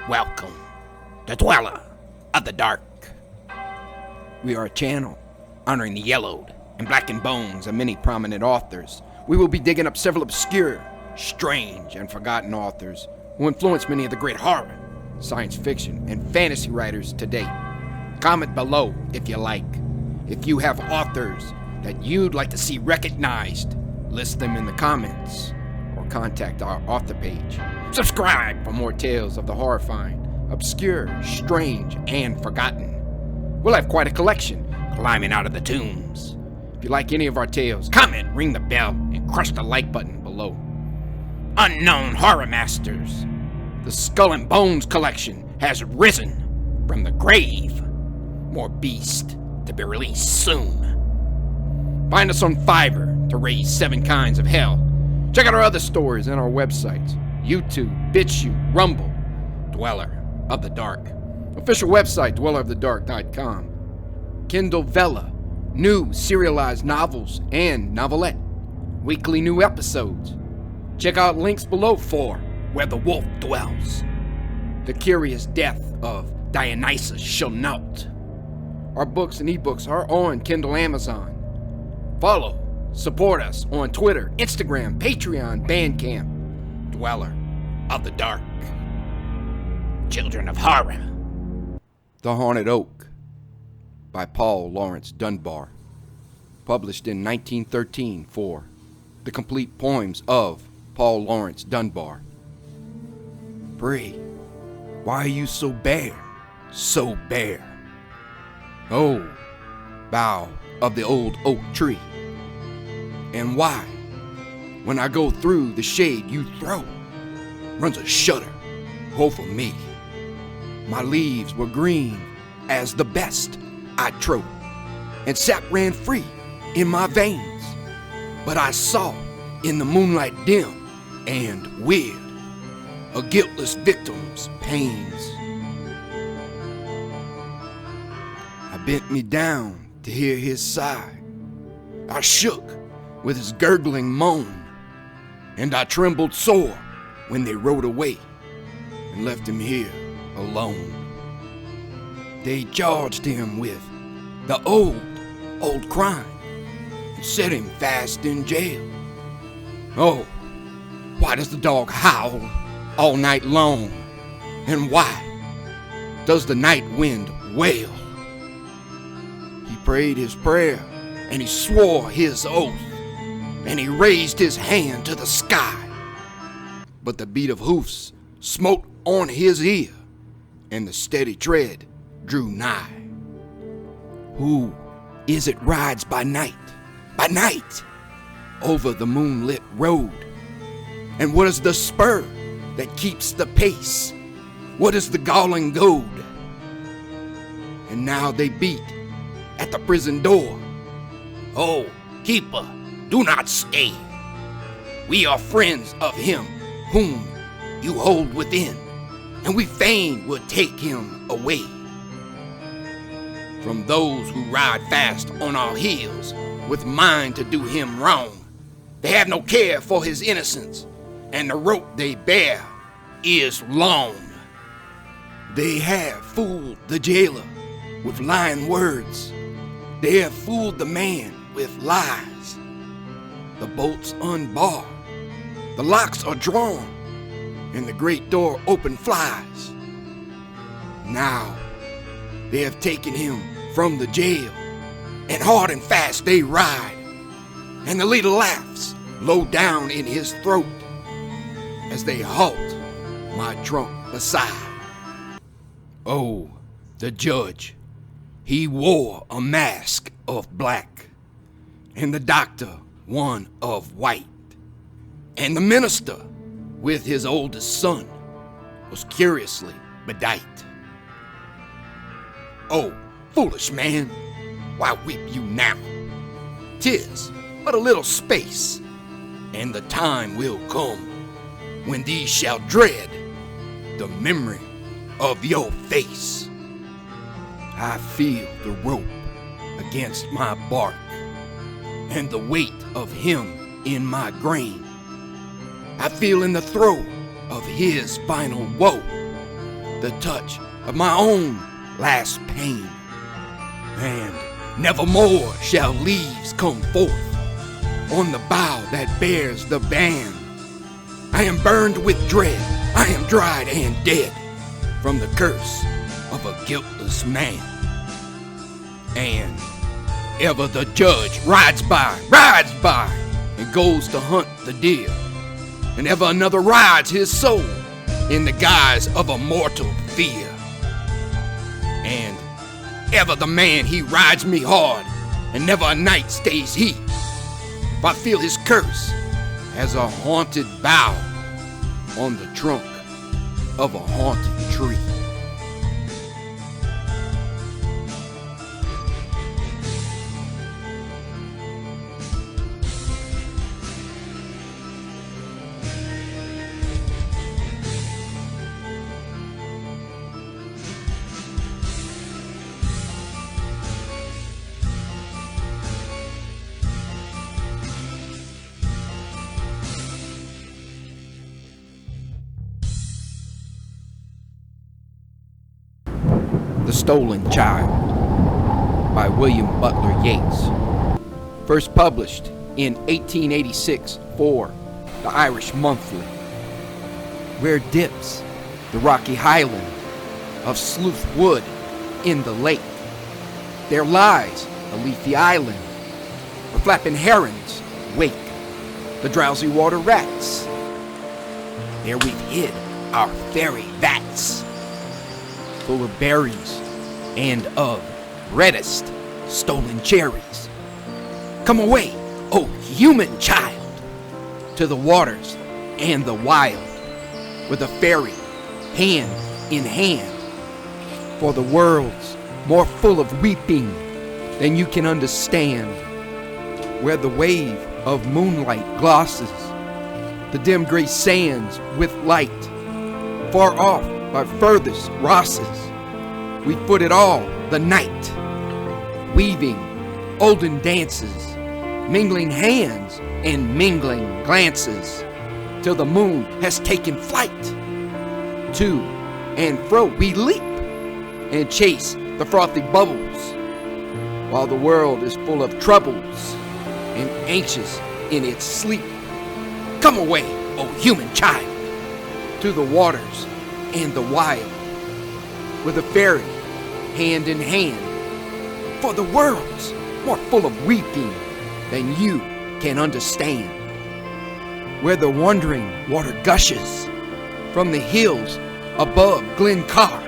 Welcome, the Dweller of the Dark. We are a channel honoring the yellowed and blackened bones of many prominent authors. We will be digging up several obscure, strange, and forgotten authors who influenced many of the great horror, science fiction, and fantasy writers today. Comment below if you like. If you have authors that you'd like to see recognized, list them in the comments or contact our author page. Subscribe for more tales of the horrifying, obscure, strange, and forgotten. We'll have quite a collection climbing out of the tombs. If you like any of our tales, comment, ring the bell, and crush the like button below. Unknown Horror Masters. The Skull and Bones collection has risen from the grave. More beasts to be released soon. Find us on Fiverr to raise 7 kinds of hell. Check out our other stories on our websites: YouTube, BitChute, Rumble, Dweller of the Dark. Official website, dwellerofthedark.com. Kindle Vella, new serialized novels and novelette. Weekly new episodes. Check out links below for Where the Wolf Dwells. The Curious Death of Dionysus Shall-Not. Our books and ebooks are on Kindle Amazon. Follow, support us on Twitter, Instagram, Patreon, Bandcamp. Dweller of the Dark. Children of Horror. The Haunted Oak by paullaurencedunbar. Published in 1913 for The Complete Poems of Paul Laurence Dunbar. Pray, why are you so bare, so bare? Oh, bough of the old oak tree. And why, when I go through the shade you throw, runs a shudder over me? My leaves were green as the best I trode, and sap ran free in my veins. But I saw in the moonlight dim and weird a guiltless victim's pains. I bent me down to hear his sigh. I shook with his gurgling moan, and I trembled sore when they rode away and left him here alone. They charged him with the old crime and set him fast in jail. Oh, why does the dog howl all night long? And why does the night wind wail? He prayed his prayer and he swore his oath, and he raised his hand to the sky. But the beat of hoofs smote on his ear, and the steady tread drew nigh. Who is it rides by night, over the moonlit road? And what is the spur that keeps the pace? What is the galling goad? And now they beat at the prison door. Oh, keeper, do not stay. We are friends of him whom you hold within, and we fain would take him away from those who ride fast on our heels with mind to do him wrong. They have no care for his innocence, and the rope they bear is long. They have fooled the jailer with lying words. They have fooled the man with lies. The bolts unbar, the locks are drawn, and the great door open flies. Now they have taken him from the jail, and hard and fast they ride, and the leader laughs low down in his throat as they halt my trunk beside. Oh, the judge, he wore a mask of black, and the doctor one of white, and the minister with his oldest son was curiously bedight. Oh, foolish man, why weep you now? 'Tis but a little space, and the time will come when these shall dread the memory of your face. I feel the rope against my bark, and the weight of him in my grain. I feel in the throe of his final woe the touch of my own last pain. And nevermore shall leaves come forth on the bough that bears the ban. I am burned with dread, I am dried and dead from the curse of a guiltless man. And ever the judge rides by, and goes to hunt the deer. And ever another rides his soul in the guise of a mortal fear. And ever the man he rides me hard, and never a night stays he. If I feel his curse as a haunted bough on the trunk of a haunted tree. The Stolen Child by William Butler Yeats. First published in 1886 for the Irish Monthly. Where dips the rocky highland of Sleuth Wood in the lake, there lies a leafy island where flapping herons wake the drowsy water rats. There we've hid our fairy vats, full of berries and of reddest stolen cherries. Come away, O human child, to the waters and the wild, with a fairy hand in hand, for the world's more full of weeping than you can understand, where the wave of moonlight glosses the dim gray sands with light, far off by furthest Rosses, we foot it all the night, weaving olden dances, mingling hands and mingling glances, till the moon has taken flight. To and fro we leap and chase the frothy bubbles, while the world is full of troubles and anxious in its sleep. Come away, O human child, to the waters and the wild, with a fairy hand in hand, for the world's more full of weeping than you can understand, where the wandering water gushes from the hills above Glencar,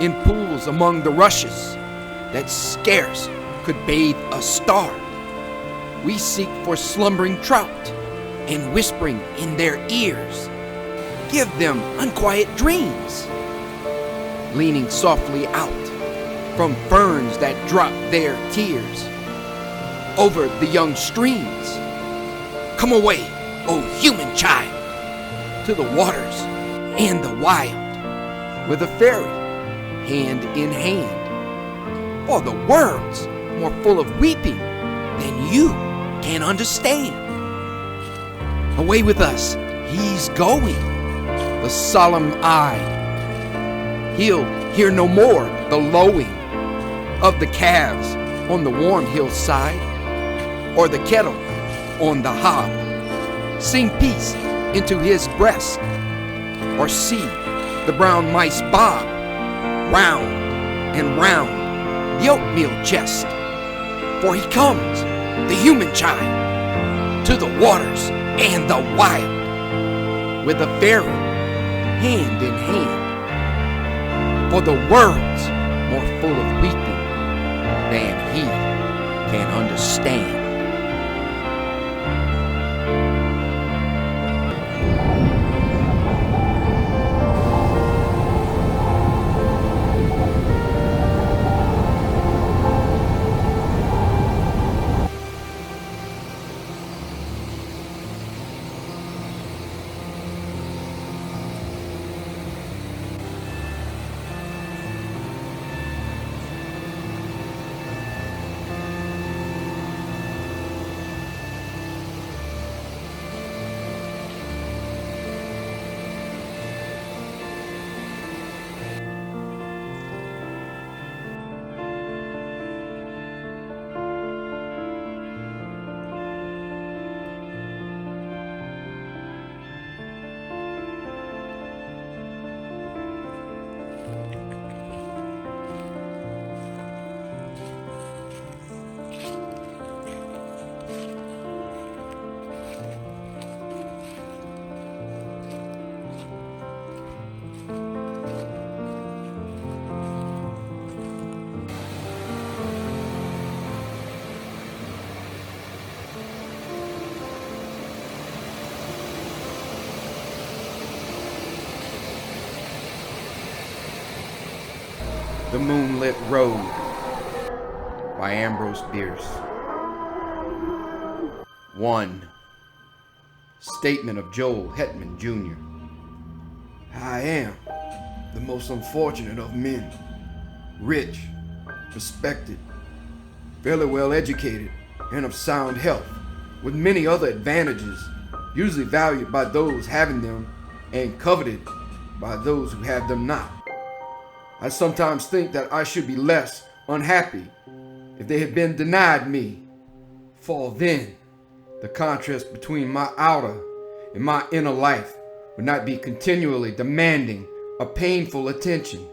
in pools among the rushes that scarce could bathe a star. We seek for slumbering trout, and whispering in their ears, give them unquiet dreams, leaning softly out from ferns that drop their tears over the young streams. Come away, O human child, to the waters and the wild, with a fairy hand in hand, for the world's more full of weeping than you can understand. Away with us, he's going, the solemn-eyed. He'll hear no more the lowing of the calves on the warm hillside, or the kettle on the hob sing peace into his breast, or see the brown mice bob round and round the oatmeal chest. For he comes, the human child, to the waters and the wild, with a fairy hand in hand, for the world's more full of weeping than he can understand. Themoonlitroad by Ambrosebierce. 1. Statement of Joel Hetman, Jr. I am the most unfortunate of men, rich, respected, fairly well educated, and of sound health, with many other advantages, usually valued by those having them and coveted by those who have them not. I sometimes think that I should be less unhappy if they had been denied me, for then the contrast between my outer and my inner life would not be continually demanding a painful attention.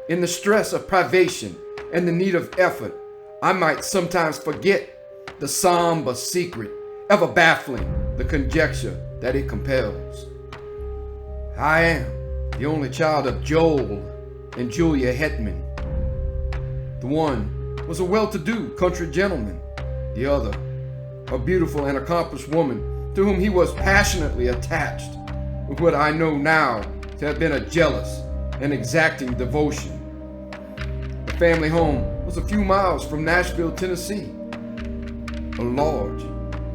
In the stress of privation and the need of effort, I might sometimes forget the somber secret, ever baffling the conjecture that it compels. I am the only child of Joel and Julia Hetman. The one was a well-to-do country gentleman, the other a beautiful and accomplished woman to whom he was passionately attached, with what I know now to have been a jealous and exacting devotion. The family home was a few miles from Nashville, Tennessee, a large,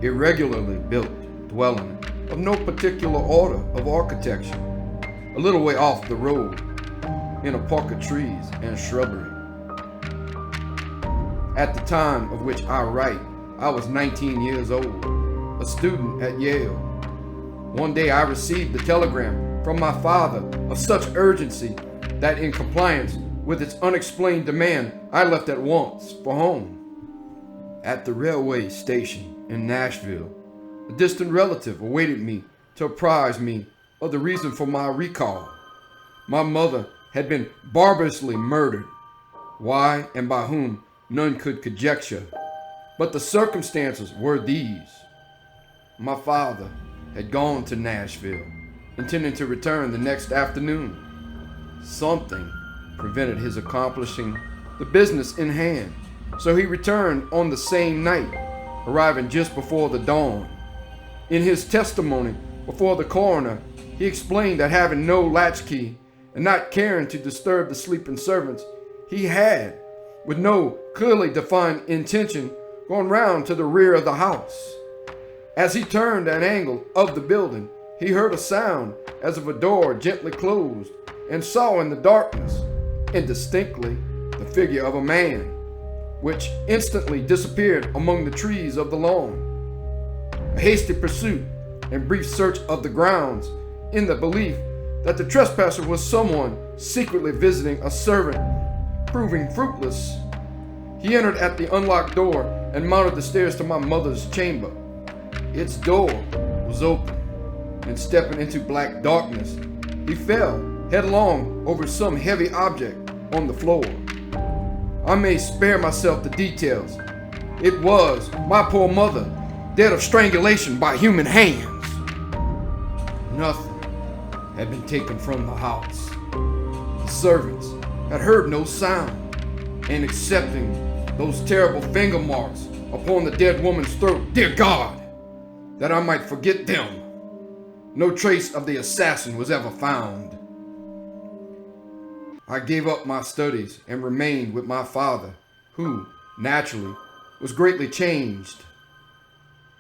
irregularly built dwelling of no particular order of architecture, a little way off the road, in a park of trees and shrubbery. At the time of which I write, I was 19 years old, a student at Yale. One day I received a telegram from my father of such urgency that, in compliance with its unexplained demand, I left at once for home. At the railway station in Nashville, a distant relative awaited me to apprise me of the reason for my recall. My mother had been barbarously murdered. Why and by whom, none could conjecture. But the circumstances were these. My father had gone to Nashville, intending to return the next afternoon. Something prevented his accomplishing the business in hand, so he returned on the same night, arriving just before the dawn. In his testimony before the coroner, he explained that, having no latchkey and not caring to disturb the sleeping servants, he had, with no clearly defined intention, gone round to the rear of the house. As he turned an angle of the building, he heard a sound as of a door gently closed, and saw in the darkness, indistinctly, the figure of a man, which instantly disappeared among the trees of the lawn. A hasty pursuit and brief search of the grounds, in the belief that the trespasser was someone secretly visiting a servant, proving fruitless, he entered at the unlocked door and mounted the stairs to my mother's chamber. Its door was open, and stepping into black darkness, he fell headlong over some heavy object on the floor. I may spare myself the details. It was my poor mother, dead of strangulation by human hands. Nothing had been taken from the house. The servants had heard no sound, and excepting those terrible finger marks upon the dead woman's throat, dear God, that I might forget them, no trace of the assassin was ever found. I gave up my studies and remained with my father, who, naturally, was greatly changed.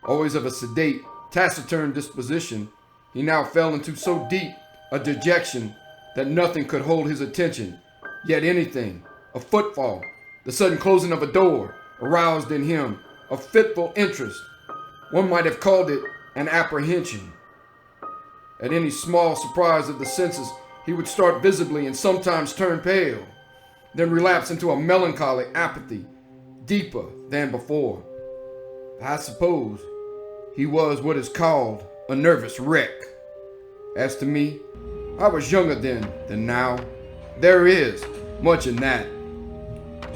Always of a sedate, taciturn disposition, he now fell into so deep a dejection that nothing could hold his attention, yet anything, a footfall, the sudden closing of a door, aroused in him a fitful interest. One might have called it an apprehension. At any small surprise of the senses, he would start visibly and sometimes turn pale, then relapse into a melancholy apathy, deeper than before. I suppose he was what is called a nervous wreck. As to me, I was younger then than now. There is much in that.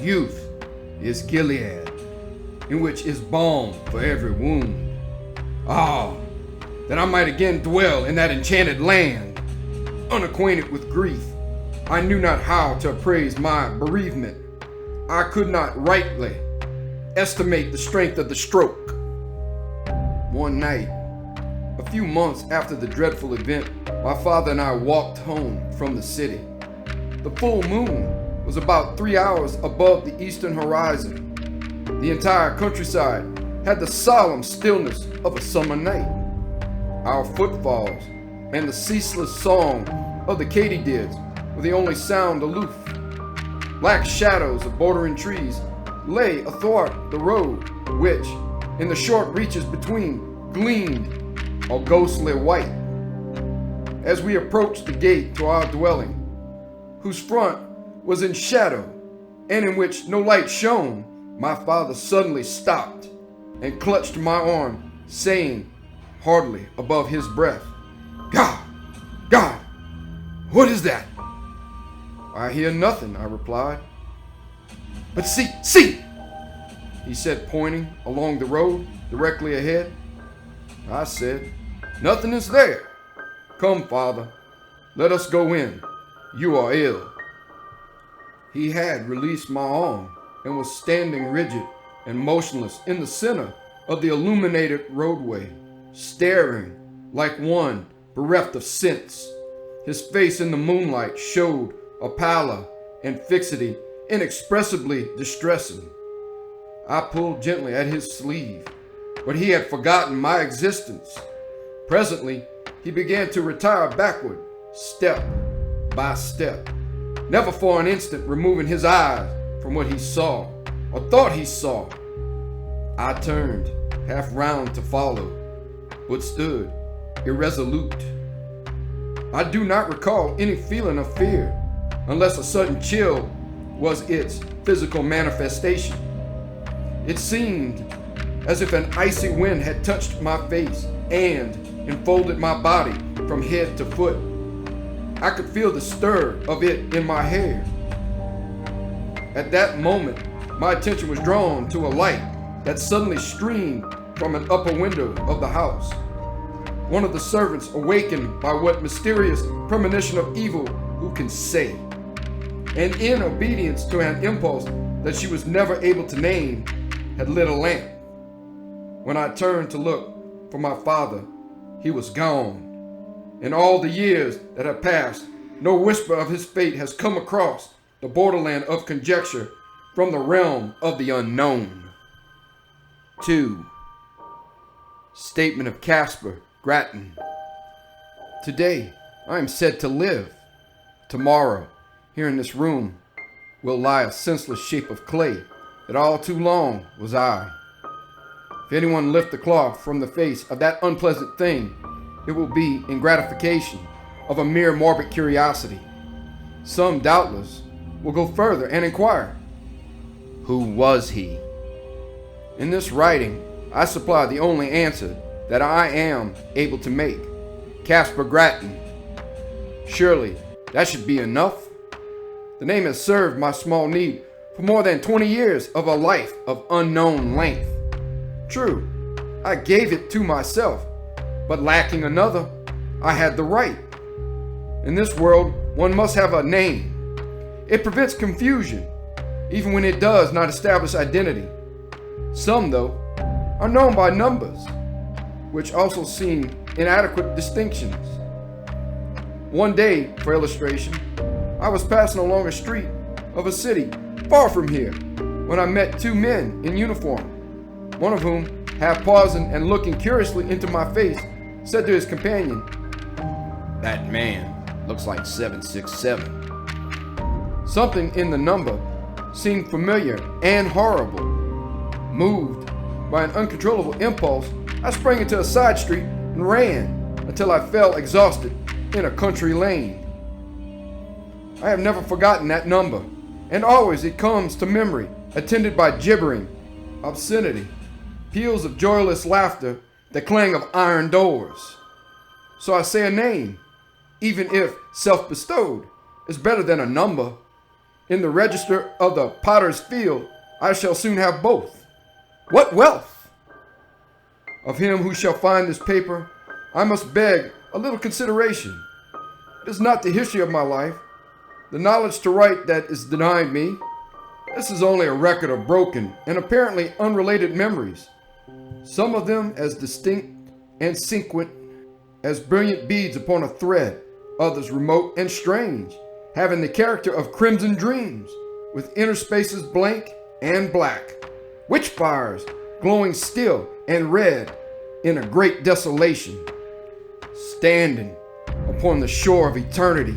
Youth is Gilead, in which is balm for every wound. Ah, that I might again dwell in that enchanted land. Unacquainted with grief, I knew not how to appraise my bereavement. I could not rightly estimate the strength of the stroke. One night, a few months after the dreadful event, my father and I walked home from the city. The full moon was about 3 hours above the eastern horizon. The entire countryside had the solemn stillness of a summer night. Our footfalls and the ceaseless song of the katydids were the only sound aloof. Black shadows of bordering trees lay athwart the road, which, in the short reaches between, gleamed a ghostly white. As we approached the gate to our dwelling, whose front was in shadow and in which no light shone, my father suddenly stopped and clutched my arm, saying, hardly above his breath, God, what is that?" "I hear nothing," I replied. "But see," he said, pointing along the road directly ahead. I said, "Nothing is there. Come, Father, let us go in. You are ill." He had released my arm and was standing rigid and motionless in the center of the illuminated roadway, staring like one bereft of sense. His face in the moonlight showed a pallor and fixity inexpressibly distressing. I pulled gently at his sleeve, but he had forgotten my existence. Presently, he began to retire backward, step by step, never for an instant removing his eyes from what he saw, or thought he saw. I turned half round to follow, but stood irresolute. I do not recall any feeling of fear, unless a sudden chill was its physical manifestation. It seemed as if an icy wind had touched my face and enfolded my body from head to foot. I could feel the stir of it in my hair. At that moment, my attention was drawn to a light that suddenly streamed from an upper window of the house. One of the servants, awakened by what mysterious premonition of evil who can say, and in obedience to an impulse that she was never able to name, had lit a lamp. When I turned to look for my father, he was gone. In all the years that have passed, no whisper of his fate has come across the borderland of conjecture from the realm of the unknown. 2. Statement of Caspar Grattan. Today, I am said to live. Tomorrow, here in this room, will lie a senseless shape of clay that all too long was I. If anyone lift the cloth from the face of that unpleasant thing, it will be in gratification of a mere morbid curiosity. Some, doubtless, will go further and inquire, who was he? In this writing, I supply the only answer that I am able to make. Caspar Grattan. Surely that should be enough. The name has served my small need for more than 20 years of a life of unknown length. True, I gave it to myself, but lacking another, I had the right. In this world, one must have a name. It prevents confusion, even when it does not establish identity. Some, though, are known by numbers, which also seem inadequate distinctions. One day, for illustration, I was passing along a street of a city far from here when I met two men in uniform, one of whom, half pausing and looking curiously into my face, said to his companion, "That man looks like 767. Something in the number seemed familiar and horrible. Moved by an uncontrollable impulse, I sprang into a side street and ran until I fell exhausted in a country lane. I have never forgotten that number, and always it comes to memory, attended by gibbering, obscenity, peals of joyless laughter, the clang of iron doors. So I say a name, even if self-bestowed, is better than a number. In the register of the potter's field, I shall soon have both. What wealth! Of him who shall find this paper, I must beg a little consideration. It is not the history of my life, the knowledge to write that is denied me. This is only a record of broken and apparently unrelated memories, some of them as distinct and sequent as brilliant beads upon a thread, others remote and strange, having the character of crimson dreams, with interspaces blank and black, witch fires glowing still and red in a great desolation. Standing upon the shore of eternity,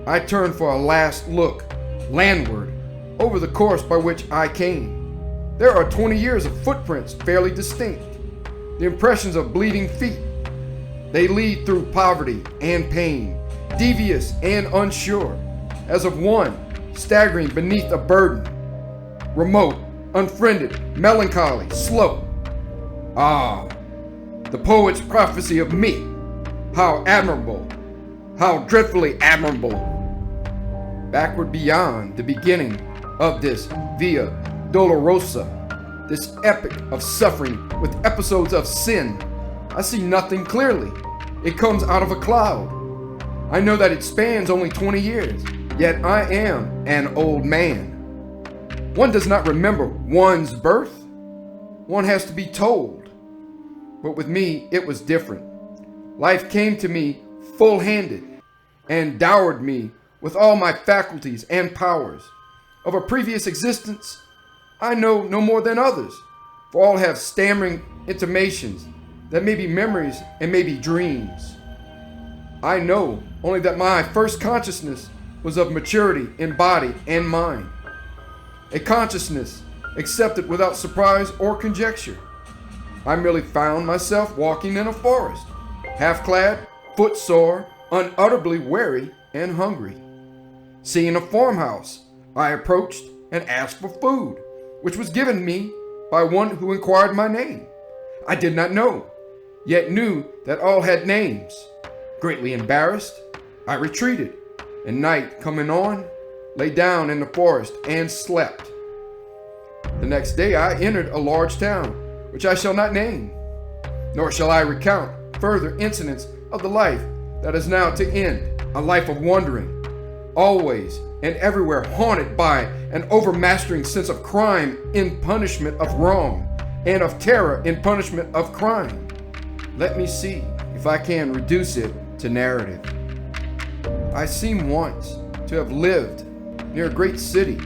I turned for a last look landward over the course by which I came. There are 20 years of footprints fairly distinct, the impressions of bleeding feet. They lead through poverty and pain, devious and unsure, as of one staggering beneath a burden, remote, unfriended, melancholy, slow. Ah, the poet's prophecy of me, how admirable, how dreadfully admirable. Backward beyond the beginning of this Via Dolorosa, this epic of suffering with episodes of sin, I see nothing clearly. It comes out of a cloud. I know that it spans only 20 years, yet I am an old man. One does not remember one's birth. One has to be told. But with me, it was different. Life came to me full-handed and dowered me with all my faculties and powers. Of a previous existence, I know no more than others, for all have stammering intimations that may be memories and may be dreams. I know only that my first consciousness was of maturity in body and mind, a consciousness accepted without surprise or conjecture. I merely found myself walking in a forest, half-clad, footsore, unutterably weary and hungry. Seeing a farmhouse, I approached and asked for food, which was given me by one who inquired my name. I did not know, yet knew that all had names. Greatly embarrassed, I retreated, and night coming on, lay down in the forest and slept. The next day I entered a large town, which I shall not name, nor shall I recount further incidents of the life that is now to end, a life of wandering, always and everywhere haunted by an overmastering sense of crime in punishment of wrong, and of terror in punishment of crime. Let me see if I can reduce it to narrative. I seem once to have lived near a great city,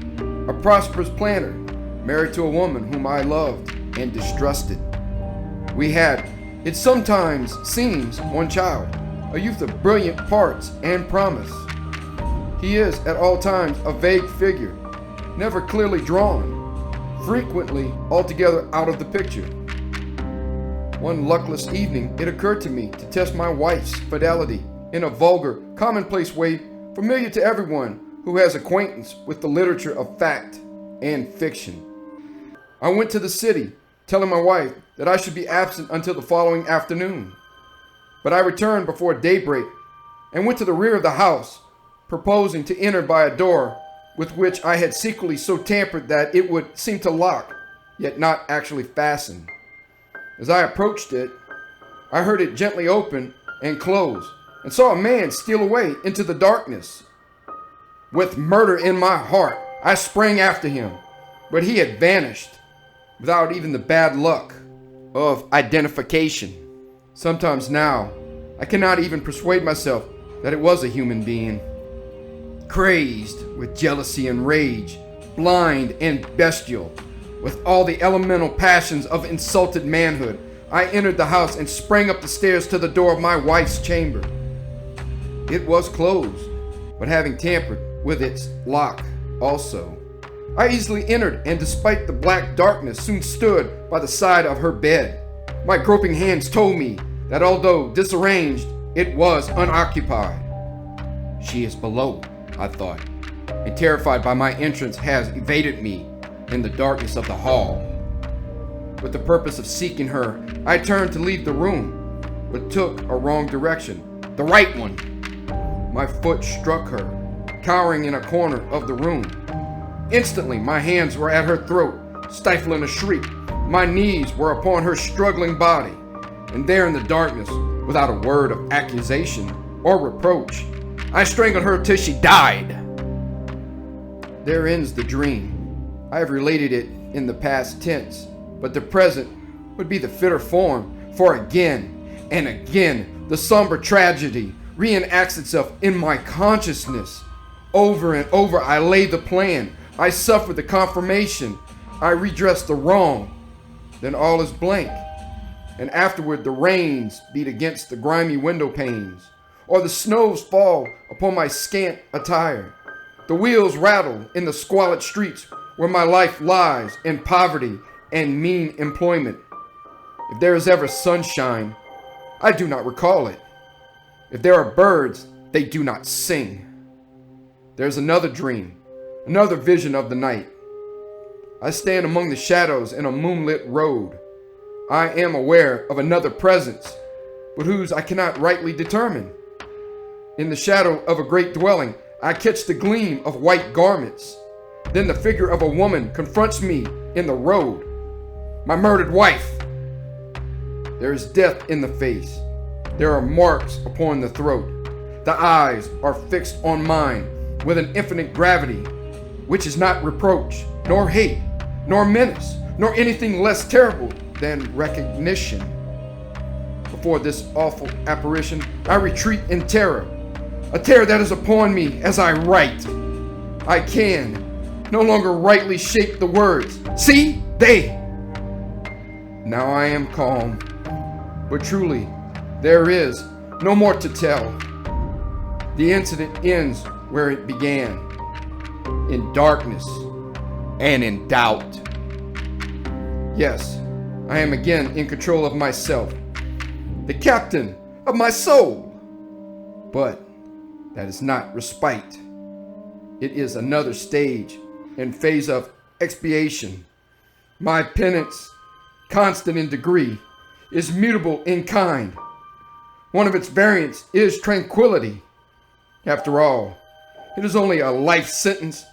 a prosperous planter, married to a woman whom I loved and distrusted. We had, it sometimes seems, one child, a youth of brilliant parts and promise. He is at all times a vague figure, never clearly drawn, frequently altogether out of the picture. One luckless evening it occurred to me to test my wife's fidelity in a vulgar, commonplace way familiar to everyone who has acquaintance with the literature of fact and fiction. I went to the city, telling my wife that I should be absent until the following afternoon. But I returned before daybreak and went to the rear of the house, proposing to enter by a door with which I had secretly so tampered that it would seem to lock, yet not actually fasten. As I approached it, I heard it gently open and close, and saw a man steal away into the darkness. With murder in my heart, I sprang after him, but he had vanished, without even the bad luck of identification. Sometimes now, I cannot even persuade myself that it was a human being. Crazed with jealousy and rage, blind and bestial, with all the elemental passions of insulted manhood, I entered the house and sprang up the stairs to the door of my wife's chamber. It was closed, but having tampered with its lock also, I easily entered, and despite the black darkness, soon stood by the side of her bed. My groping hands told me that although disarranged, it was unoccupied. She is below, I thought, and terrified by my entrance has evaded me in the darkness of the hall. With the purpose of seeking her, I turned to leave the room, but took a wrong direction, the right one. My foot struck her, cowering in a corner of the room. Instantly, my hands were at her throat, stifling a shriek. My knees were upon her struggling body, and there in the darkness, without a word of accusation or reproach, I strangled her till she died. There ends the dream. I have related it in the past tense, but the present would be the fitter form, for again and again the somber tragedy reenacts itself in my consciousness. Over and over I lay the plan. I suffer the confirmation. I redress the wrong. Then all is blank. And afterward the rains beat against the grimy window panes, or the snows fall upon my scant attire. The wheels rattle in the squalid streets where my life lies in poverty and mean employment. If there is ever sunshine, I do not recall it. If there are birds, they do not sing. There's another dream, another vision of the night. I stand among the shadows in a moonlit road. I am aware of another presence, but whose I cannot rightly determine. In the shadow of a great dwelling, I catch the gleam of white garments. Then the figure of a woman confronts me in the road. My murdered wife. There is death in the face. There are marks upon the throat. The eyes are fixed on mine with an infinite gravity, which is not reproach, nor hate, nor menace, nor anything less terrible than recognition. Before this awful apparition, I retreat in terror, a terror that is upon me as I write. I can no longer rightly shape the words. See, they. Now I am calm, but truly, there is no more to tell. The incident ends where it began, in darkness and in doubt. Yes, I am again in control of myself, the captain of my soul. But that is not respite. It is another stage and phase of expiation. My penance, constant in degree, is mutable in kind. One of its variants is tranquility. After all, it is only a life sentence.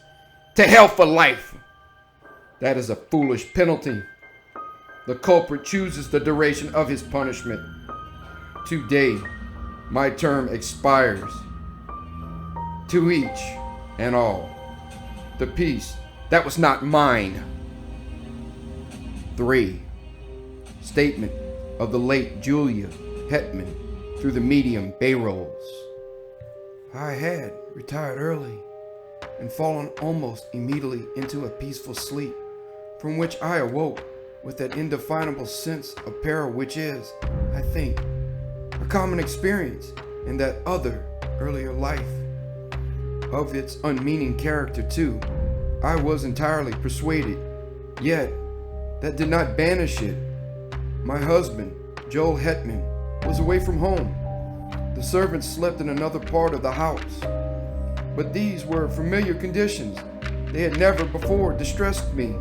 To hell for life. That is a foolish penalty. The culprit chooses the duration of his punishment. Today, my term expires. To each and all, the peace that was not mine. 3. Statement of the late Julia Hetman through the medium Bayrolls. I had retired early and fallen almost immediately into a peaceful sleep, from which I awoke with that indefinable sense of peril which is, I think, a common experience in that other earlier life. Of its unmeaning character, too, I was entirely persuaded, yet that did not banish it. My husband, Joel Hetman, was away from home. The servants slept in another part of the house. But these were familiar conditions. They had never before distressed me.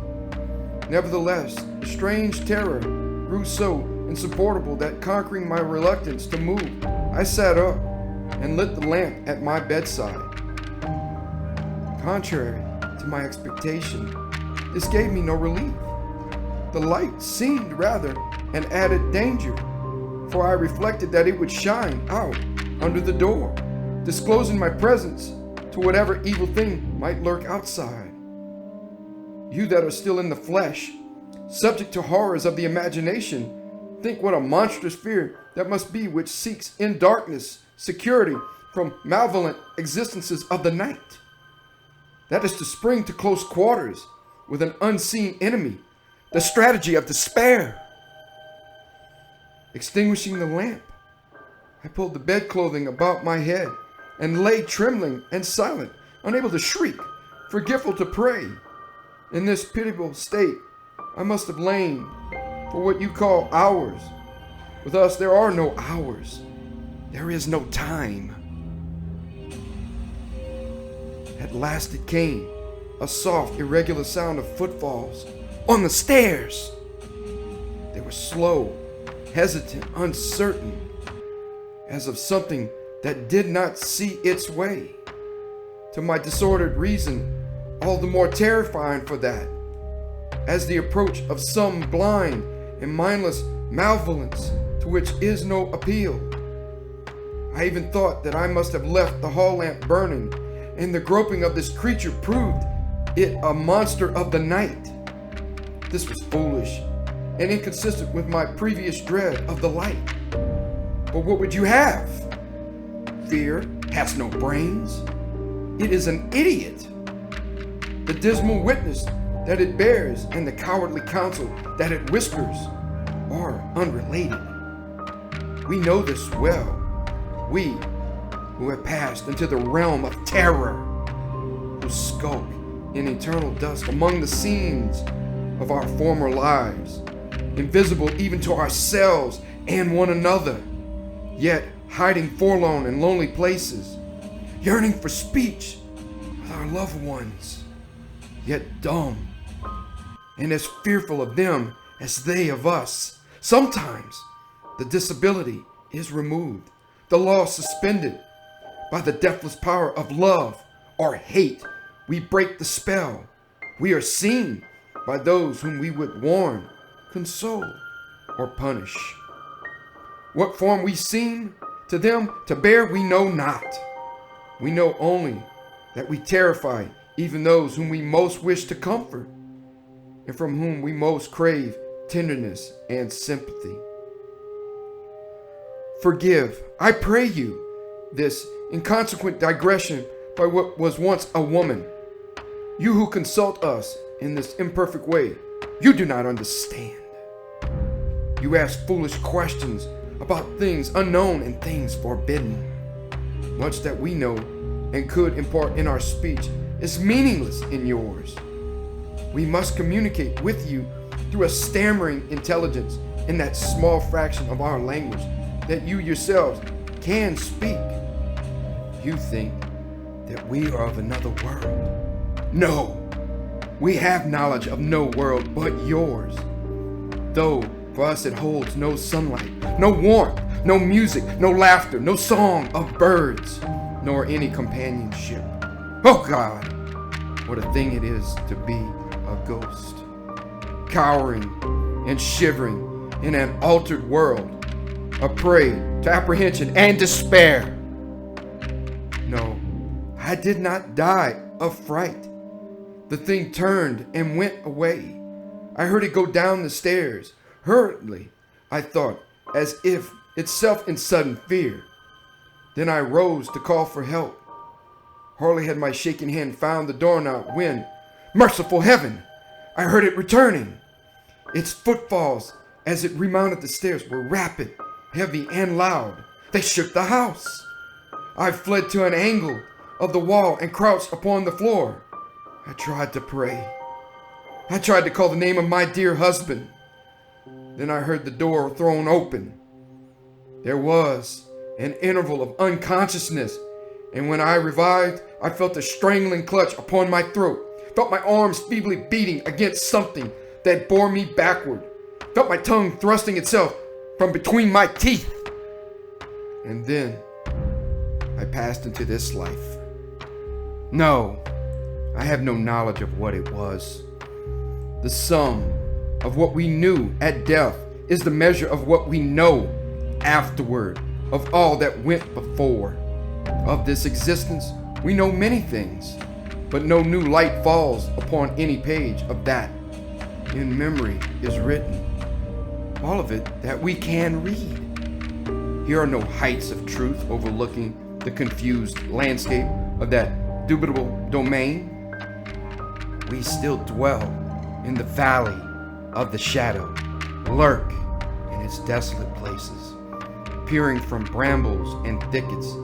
Nevertheless, a strange terror grew so insupportable that, conquering my reluctance to move, I sat up and lit the lamp at my bedside. Contrary to my expectation, this gave me no relief. The light seemed rather an added danger, for I reflected that it would shine out under the door, disclosing my presence to whatever evil thing might lurk outside. You that are still in the flesh, subject to horrors of the imagination, think what a monstrous fear that must be which seeks in darkness security from malevolent existences of the night. That is to spring to close quarters with an unseen enemy, the strategy of despair. Extinguishing the lamp, I pulled the bedclothing about my head and lay trembling and silent, unable to shriek, forgetful to pray. In this pitiable state, I must have lain for what you call hours. With us, there are no hours. There is no time. At last it came, a soft, irregular sound of footfalls on the stairs. They were slow, hesitant, uncertain, as of something that did not see its way. To my disordered reason, all the more terrifying for that, as the approach of some blind and mindless malevolence to which is no appeal. I even thought that I must have left the hall lamp burning, and the groping of this creature proved it a monster of the night. This was foolish and inconsistent with my previous dread of the light. But what would you have? Fear has no brains. it is an idiot. The dismal witness that it bears and the cowardly counsel that it whispers are unrelated. We know this well, we who have passed into the realm of terror, who skulk in eternal dust among the scenes of our former lives, invisible even to ourselves and one another, yet hiding forlorn in lonely places, yearning for speech with our loved ones, yet dumb, and as fearful of them as they of us. Sometimes the disability is removed, the law suspended. By the deathless power of love or hate, we break the spell. We are seen by those whom we would warn, console, or punish. What form we seem to them to bear, we know not. We know only that we terrify even those whom we most wish to comfort, and from whom we most crave tenderness and sympathy. Forgive, I pray you, this inconsequent digression by what was once a woman. You who consult us in this imperfect way, you do not understand. You ask foolish questions about things unknown and things forbidden. Much that we know and could impart in our speech is meaningless in yours. We must communicate with you through a stammering intelligence in that small fraction of our language that you yourselves can speak. You think that we are of another world. No, we have knowledge of no world but yours. Though for us it holds no sunlight, no warmth, no music, no laughter, no song of birds, nor any companionship. Oh God, what a thing it is to be a ghost, cowering and shivering in an altered world, a prey to apprehension and despair. No, I did not die of fright. The thing turned and went away. I heard it go down the stairs, hurriedly, I thought, as if itself in sudden fear. Then I rose to call for help. Hardly had my shaking hand found the doorknob when, merciful heaven, I heard it returning. Its footfalls as it remounted the stairs were rapid, heavy, and loud. They shook the house. I fled to an angle of the wall and crouched upon the floor. I tried to pray. I tried to call the name of my dear husband. Then I heard the door thrown open. There was an interval of unconsciousness, and when I revived, I felt a strangling clutch upon my throat, felt my arms feebly beating against something that bore me backward, felt my tongue thrusting itself from between my teeth. And then I passed into this life. No, I have no knowledge of what it was. The sum of what we knew at death is the measure of what we know afterward, of all that went before. Of this existence, we know many things, but no new light falls upon any page of that in memory is written. All of it that we can read. Here are no heights of truth overlooking the confused landscape of that dubitable domain. We still dwell in the valley of the shadow, lurk in its desolate places, peering from brambles and thickets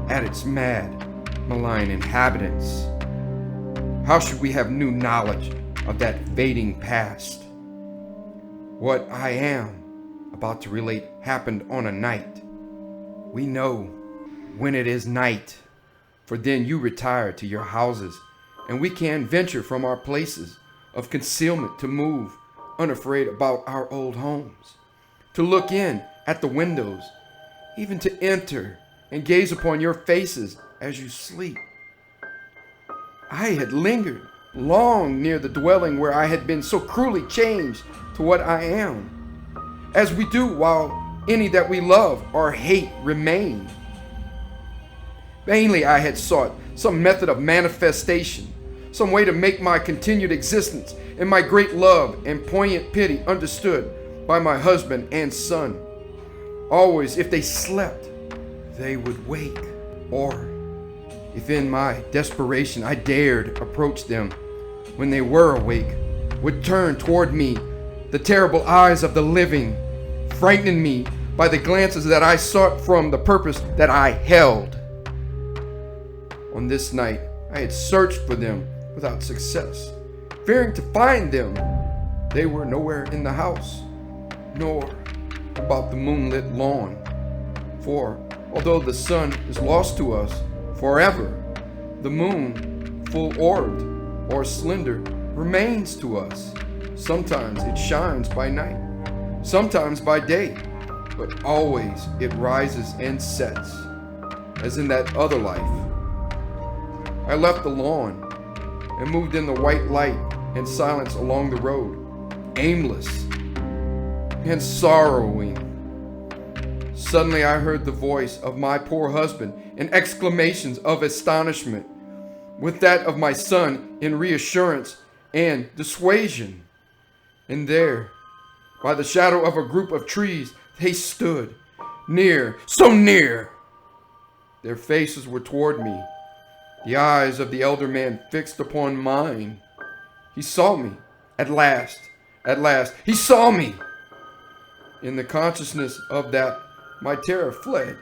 at its mad, malign inhabitants. How should we have new knowledge of that fading past? What I am about to relate happened on a night. We know when it is night, for then you retire to your houses, and we can venture from our places of concealment to move unafraid about our old homes, to look in at the windows, even to enter and gaze upon your faces as you sleep. I had lingered long near the dwelling where I had been so cruelly changed to what I am, as we do while any that we love or hate remain. Vainly I had sought some method of manifestation, some way to make my continued existence and my great love and poignant pity understood by my husband and son. Always, if they slept, they would wake, or If in my desperation I dared approach them when they were awake, would turn toward me the terrible eyes of the living, frightening me by the glances that I sought from the purpose that I held. On this night, I had searched for them without success, fearing to find them. They were nowhere in the house, nor about the moonlit lawn. For although the sun is lost to us forever, the moon, full-orbed or slender, remains to us. Sometimes it shines by night, sometimes by day, but always it rises and sets, as in that other life. I left the lawn and moved in the white light and silence along the road, aimless and sorrowing. Suddenly I heard the voice of my poor husband in exclamations of astonishment, with that of my son in reassurance and dissuasion. And there, by the shadow of a group of trees, they stood, near, so near. Their faces were toward me, the eyes of the elder man fixed upon mine. He saw me, at last, he saw me. In the consciousness of that, my terror fled,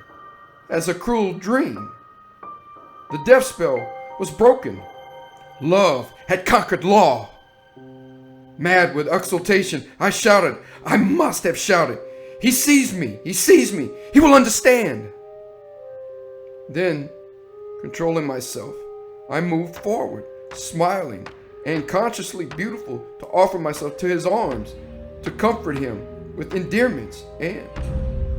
as a cruel dream. The death spell was broken. Love had conquered law. Mad with exultation, I shouted. I must have shouted. He sees me, he sees me, he will understand. Then, controlling myself, I moved forward, smiling and consciously beautiful, to offer myself to his arms, to comfort him with endearments, and,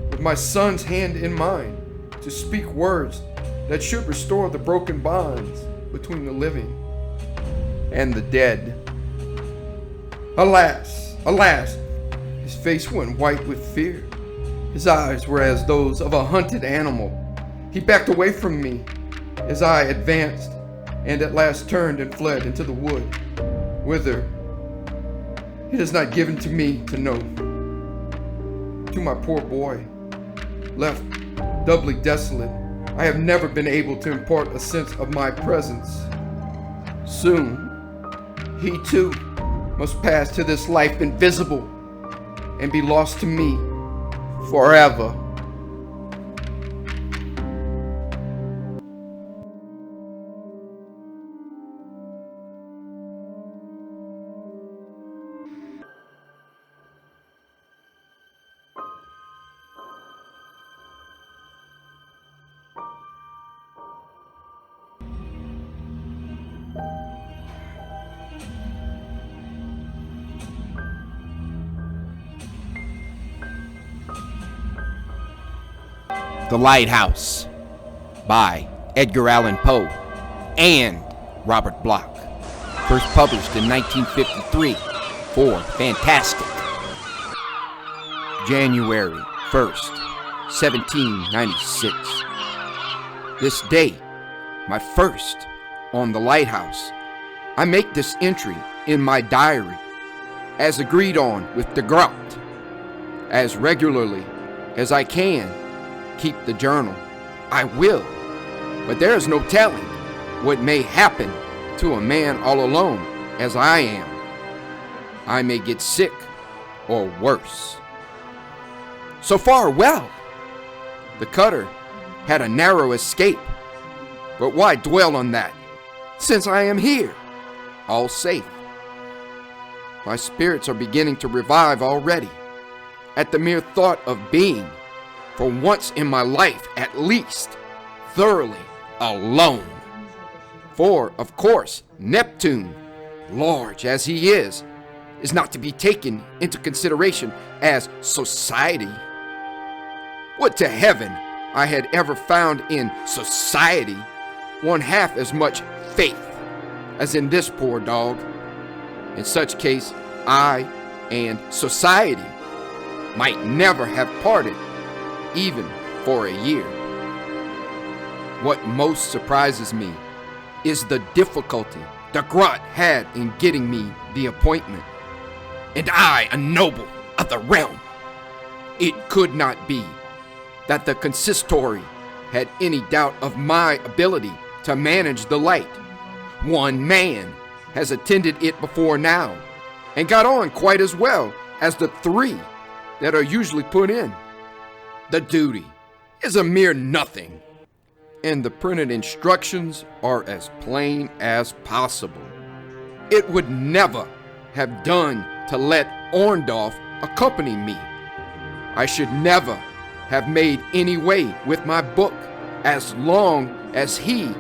with my son's hand in mine, to speak words that should restore the broken bonds between the living and the dead. Alas, alas, his face went white with fear. His eyes were as those of a hunted animal. He backed away from me as I advanced, and at last turned and fled into the wood, whither it is not given to me to know. To my poor boy, left doubly desolate, I have never been able to impart a sense of my presence. Soon, he too must pass to this life invisible and be lost to me forever. The Lighthouse by Edgar Allan Poe and Robert Bloch. First published in 1953 for Fantastic. January 1st, 1796. This day, my first on the Lighthouse, I make this entry in my diary, as agreed on with de Groot, as regularly as I can. Keep the journal. I will, but there is no telling what may happen to a man all alone as I am. I may get sick or worse. So far, well. The cutter had a narrow escape, but why dwell on that, since I am here, all safe? My spirits are beginning to revive already at the mere thought of being, for once in my life at least, thoroughly alone. For, of course, Neptune, large as he is not to be taken into consideration as society. Would to heaven I had ever found in society one half as much faith as in this poor dog. In such case, I and society might never have parted, even for a year. What most surprises me is the difficulty de Groot had in getting me the appointment, and I a noble of the realm. It could not be that the consistory had any doubt of my ability to manage the light. One man has attended it before now, and got on quite as well as the 3 that are usually put in. The duty is a mere nothing, and the printed instructions are as plain as possible. It would never have done to let Orndorff accompany me. I should never have made any way with my book as long as he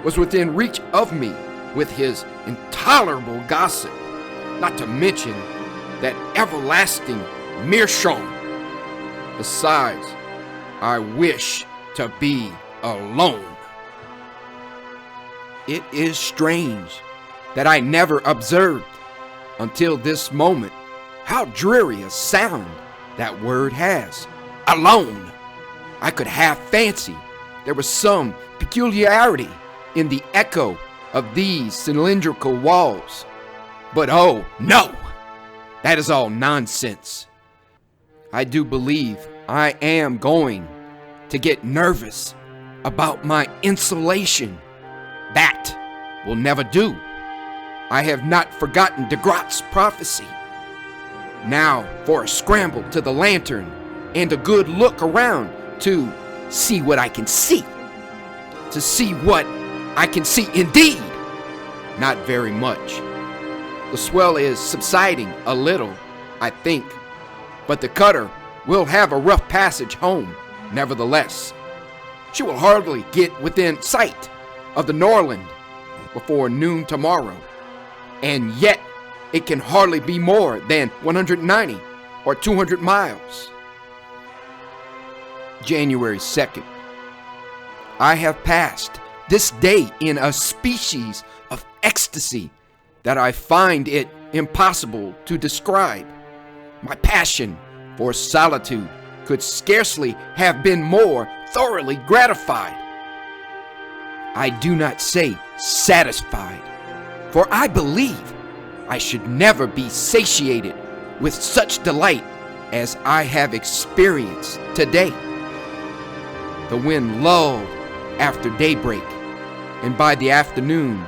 was within reach of me with his intolerable gossip, not to mention that everlasting meerschaum. Besides, I wish to be alone. It is strange that I never observed until this moment how dreary a sound that word has. Alone. I could half fancy there was some peculiarity in the echo of these cylindrical walls. But oh no, that is all nonsense. I do believe I am going to get nervous about my insulation. That will never do. I have not forgotten de Grotte's prophecy. Now for a scramble to the lantern and a good look around to see what I can see. To see what I can see indeed. Not very much. The swell is subsiding a little, I think, but the cutter will have a rough passage home, nevertheless. She will hardly get within sight of the Norland before noon tomorrow, and yet it can hardly be more than 190 or 200 miles. January 2nd. I have passed this day in a species of ecstasy that I find it impossible to describe. My passion for solitude could scarcely have been more thoroughly gratified. I do not say satisfied, for I believe I should never be satiated with such delight as I have experienced today. The wind lulled after daybreak, and by the afternoon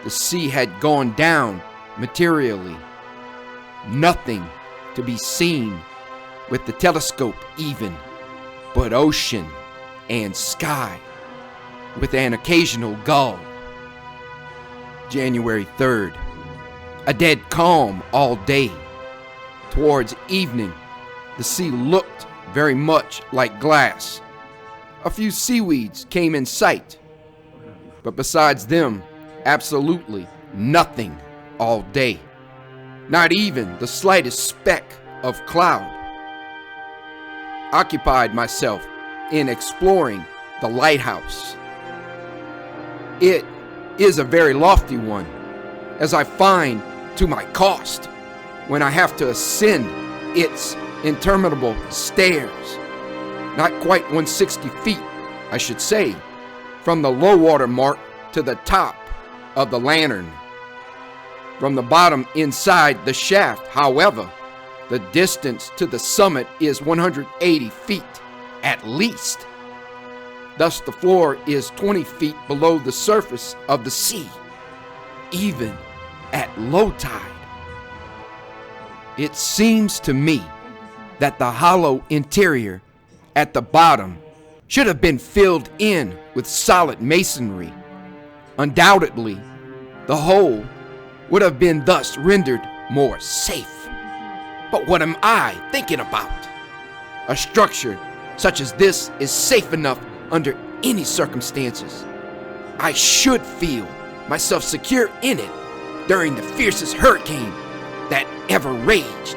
the sea had gone down materially. Nothing to be seen with the telescope even, but ocean and sky, with an occasional gull. January 3rd. A dead calm all day. Towards evening, the sea looked very much like glass. A few seaweeds came in sight, but besides them, absolutely nothing all day. Not even the slightest speck of cloud. Occupied myself in exploring the lighthouse. It is a very lofty one, as I find to my cost when I have to ascend its interminable stairs. Not quite 160 feet, I should say, from the low water mark to the top of the lantern. From the bottom inside the shaft, however, the distance to the summit is 180 feet, at least. Thus the floor is 20 feet below the surface of the sea, even at low tide. It seems to me that the hollow interior at the bottom should have been filled in with solid masonry. Undoubtedly, the whole would have been thus rendered more safe. But what am I thinking about? A structure such as this is safe enough under any circumstances. I should feel myself secure in it during the fiercest hurricane that ever raged.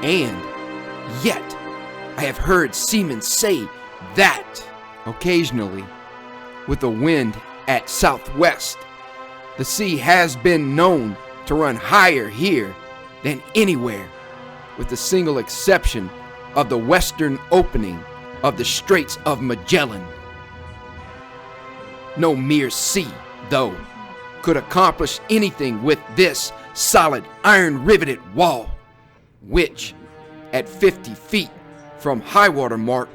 And yet, I have heard seamen say that occasionally, with the wind at southwest, the sea has been known to run higher here than anywhere, with the single exception of the western opening of the Straits of Magellan. No mere sea, though, could accomplish anything with this solid iron-riveted wall, which, at 50 feet from high water mark,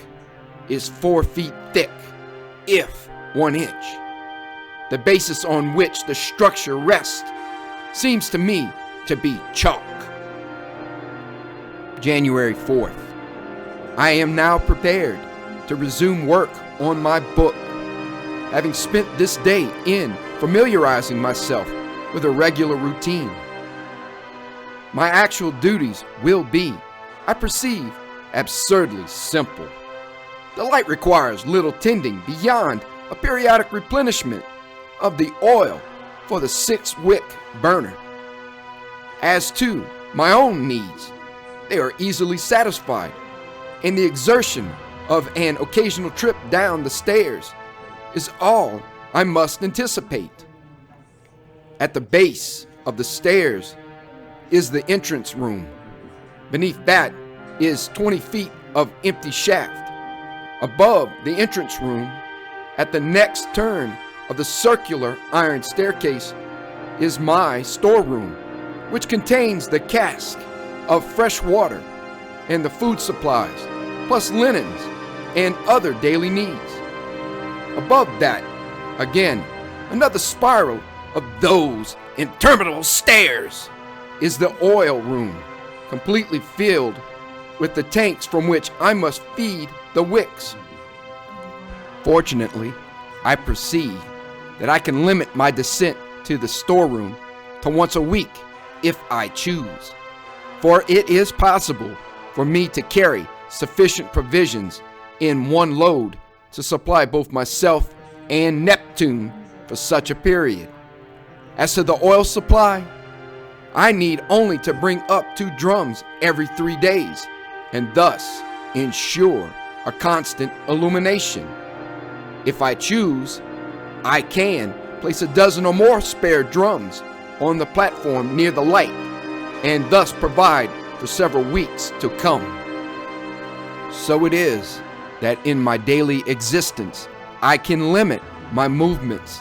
is 4 feet thick, if 1 inch. the basis on which the structure rests, seems to me to be chalk. January 4th. I am now prepared to resume work on my book, having spent this day in familiarizing myself with a regular routine. My actual duties will be, I perceive, absurdly simple. The light requires little tending beyond a periodic replenishment of the oil for the 6-wick burner. As to my own needs, they are easily satisfied, and the exertion of an occasional trip down the stairs is all I must anticipate. At the base of the stairs is the entrance room. Beneath that is 20 feet of empty shaft. Above the entrance room, at the next turn of the circular iron staircase, is my storeroom, which contains the cask of fresh water and the food supplies, plus linens and other daily needs. Above that, again, another spiral of those interminable stairs is the oil room, completely filled with the tanks from which I must feed the wicks. Fortunately, I perceive that I can limit my descent to the storeroom to once a week if I choose, for it is possible for me to carry sufficient provisions in one load to supply both myself and Neptune for such a period. As to the oil supply, I need only to bring up 2 drums every 3 days, and thus ensure a constant illumination. If I choose, I can place a dozen or more spare drums on the platform near the light, and thus provide for several weeks to come. So it is that in my daily existence, I can limit my movements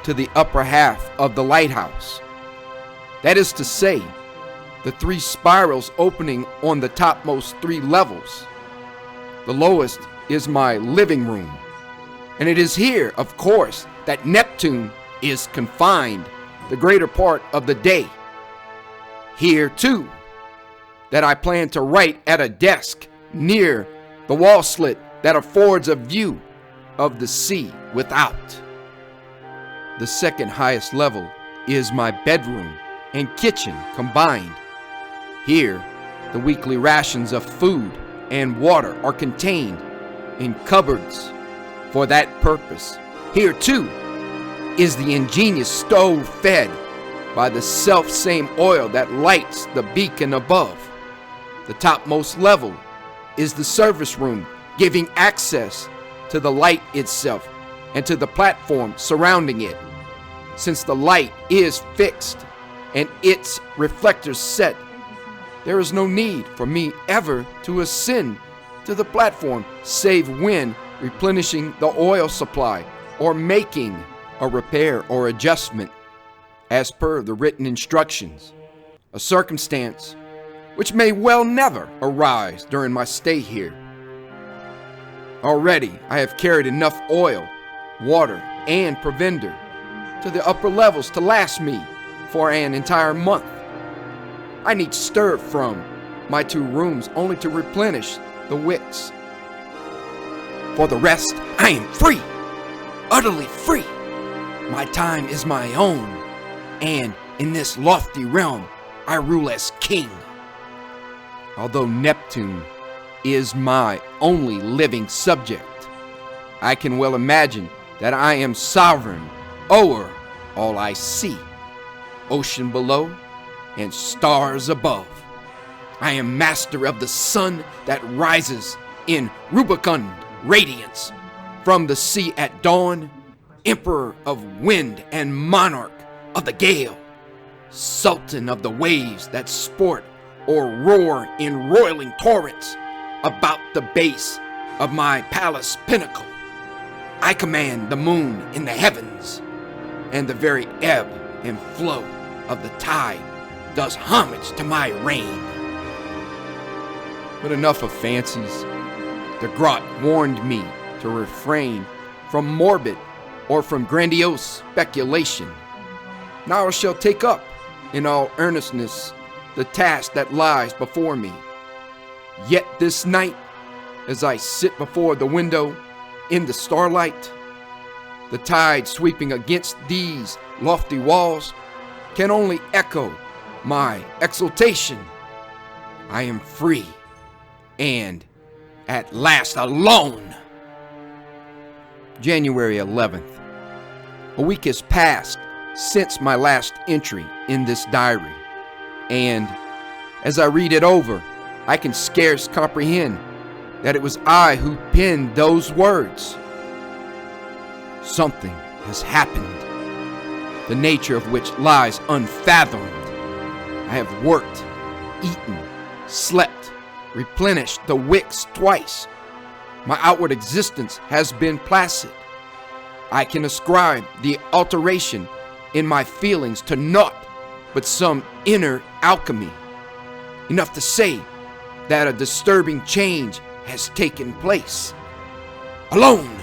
to the upper half of the lighthouse. That is to say, the 3 spirals opening on the topmost 3 levels. The lowest is my living room, and it is here, of course, that Neptune is confined the greater part of the day. Here, too, that I plan to write at a desk near the wall slit that affords a view of the sea without. The second highest level is my bedroom and kitchen combined. Here, the weekly rations of food and water are contained in cupboards for that purpose. Here, too, is the ingenious stove fed by the self-same oil that lights the beacon above. The topmost level is the service room, giving access to the light itself and to the platform surrounding it. Since the light is fixed and its reflectors set, there is no need for me ever to ascend to the platform save when replenishing the oil supply or making a repair or adjustment as per the written instructions, a circumstance which may well never arise during my stay here. Already I have carried enough oil, water, and provender to the upper levels to last me for an entire month. I need stir from my 2 rooms only to replenish the wicks. For the rest, I am free, utterly free. My time is my own, and in this lofty realm I rule as king. Although Neptune is my only living subject, I can well imagine that I am sovereign o'er all I see, ocean below and stars above. I am master of the sun that rises in rubicund radiance from the sea at dawn, emperor of wind and monarch of the gale, sultan of the waves that sport or roar in roiling torrents about the base of my palace pinnacle. I command the moon in the heavens, and the very ebb and flow of the tide does homage to my reign. But enough of fancies. The grot warned me to refrain from morbid or from grandiose speculation. Now I shall take up, in all earnestness, the task that lies before me. Yet this night, as I sit before the window in the starlight, the tide sweeping against these lofty walls can only echo my exultation. I am free, and at last alone. January 11th. A week has passed since my last entry in this diary, and as I read it over, I can scarce comprehend that it was I who penned those words. Something has happened, the nature of which lies unfathomed. I have worked, eaten, slept, replenished the wicks twice. My outward existence has been placid. I can ascribe the alteration in my feelings to naught but some inner alchemy, enough to say that a disturbing change has taken place. Alone,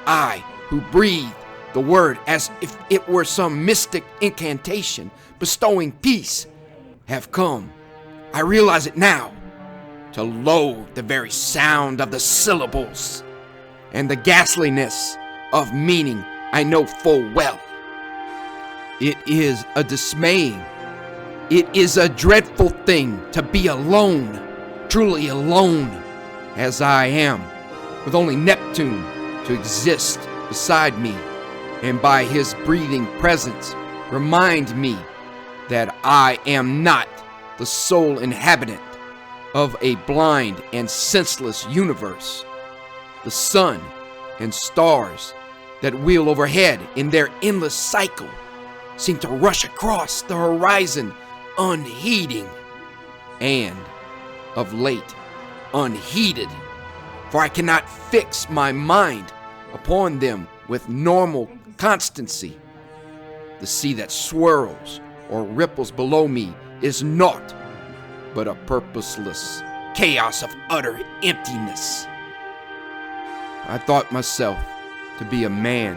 I, who breathed the word as if it were some mystic incantation bestowing peace, have come, I realize it now, to loathe the very sound of the syllables, and the ghastliness of meaning I know full well. It is a dismaying, it is a dreadful thing to be alone, truly alone, as I am, with only Neptune to exist beside me, and by his breathing presence remind me that I am not the sole inhabitant of a blind and senseless universe. The sun and stars that wheel overhead in their endless cycle seem to rush across the horizon unheeding, and of late unheeded, for I cannot fix my mind upon them with normal constancy. The sea that swirls or ripples below me is naught but a purposeless chaos of utter emptiness. I thought myself to be a man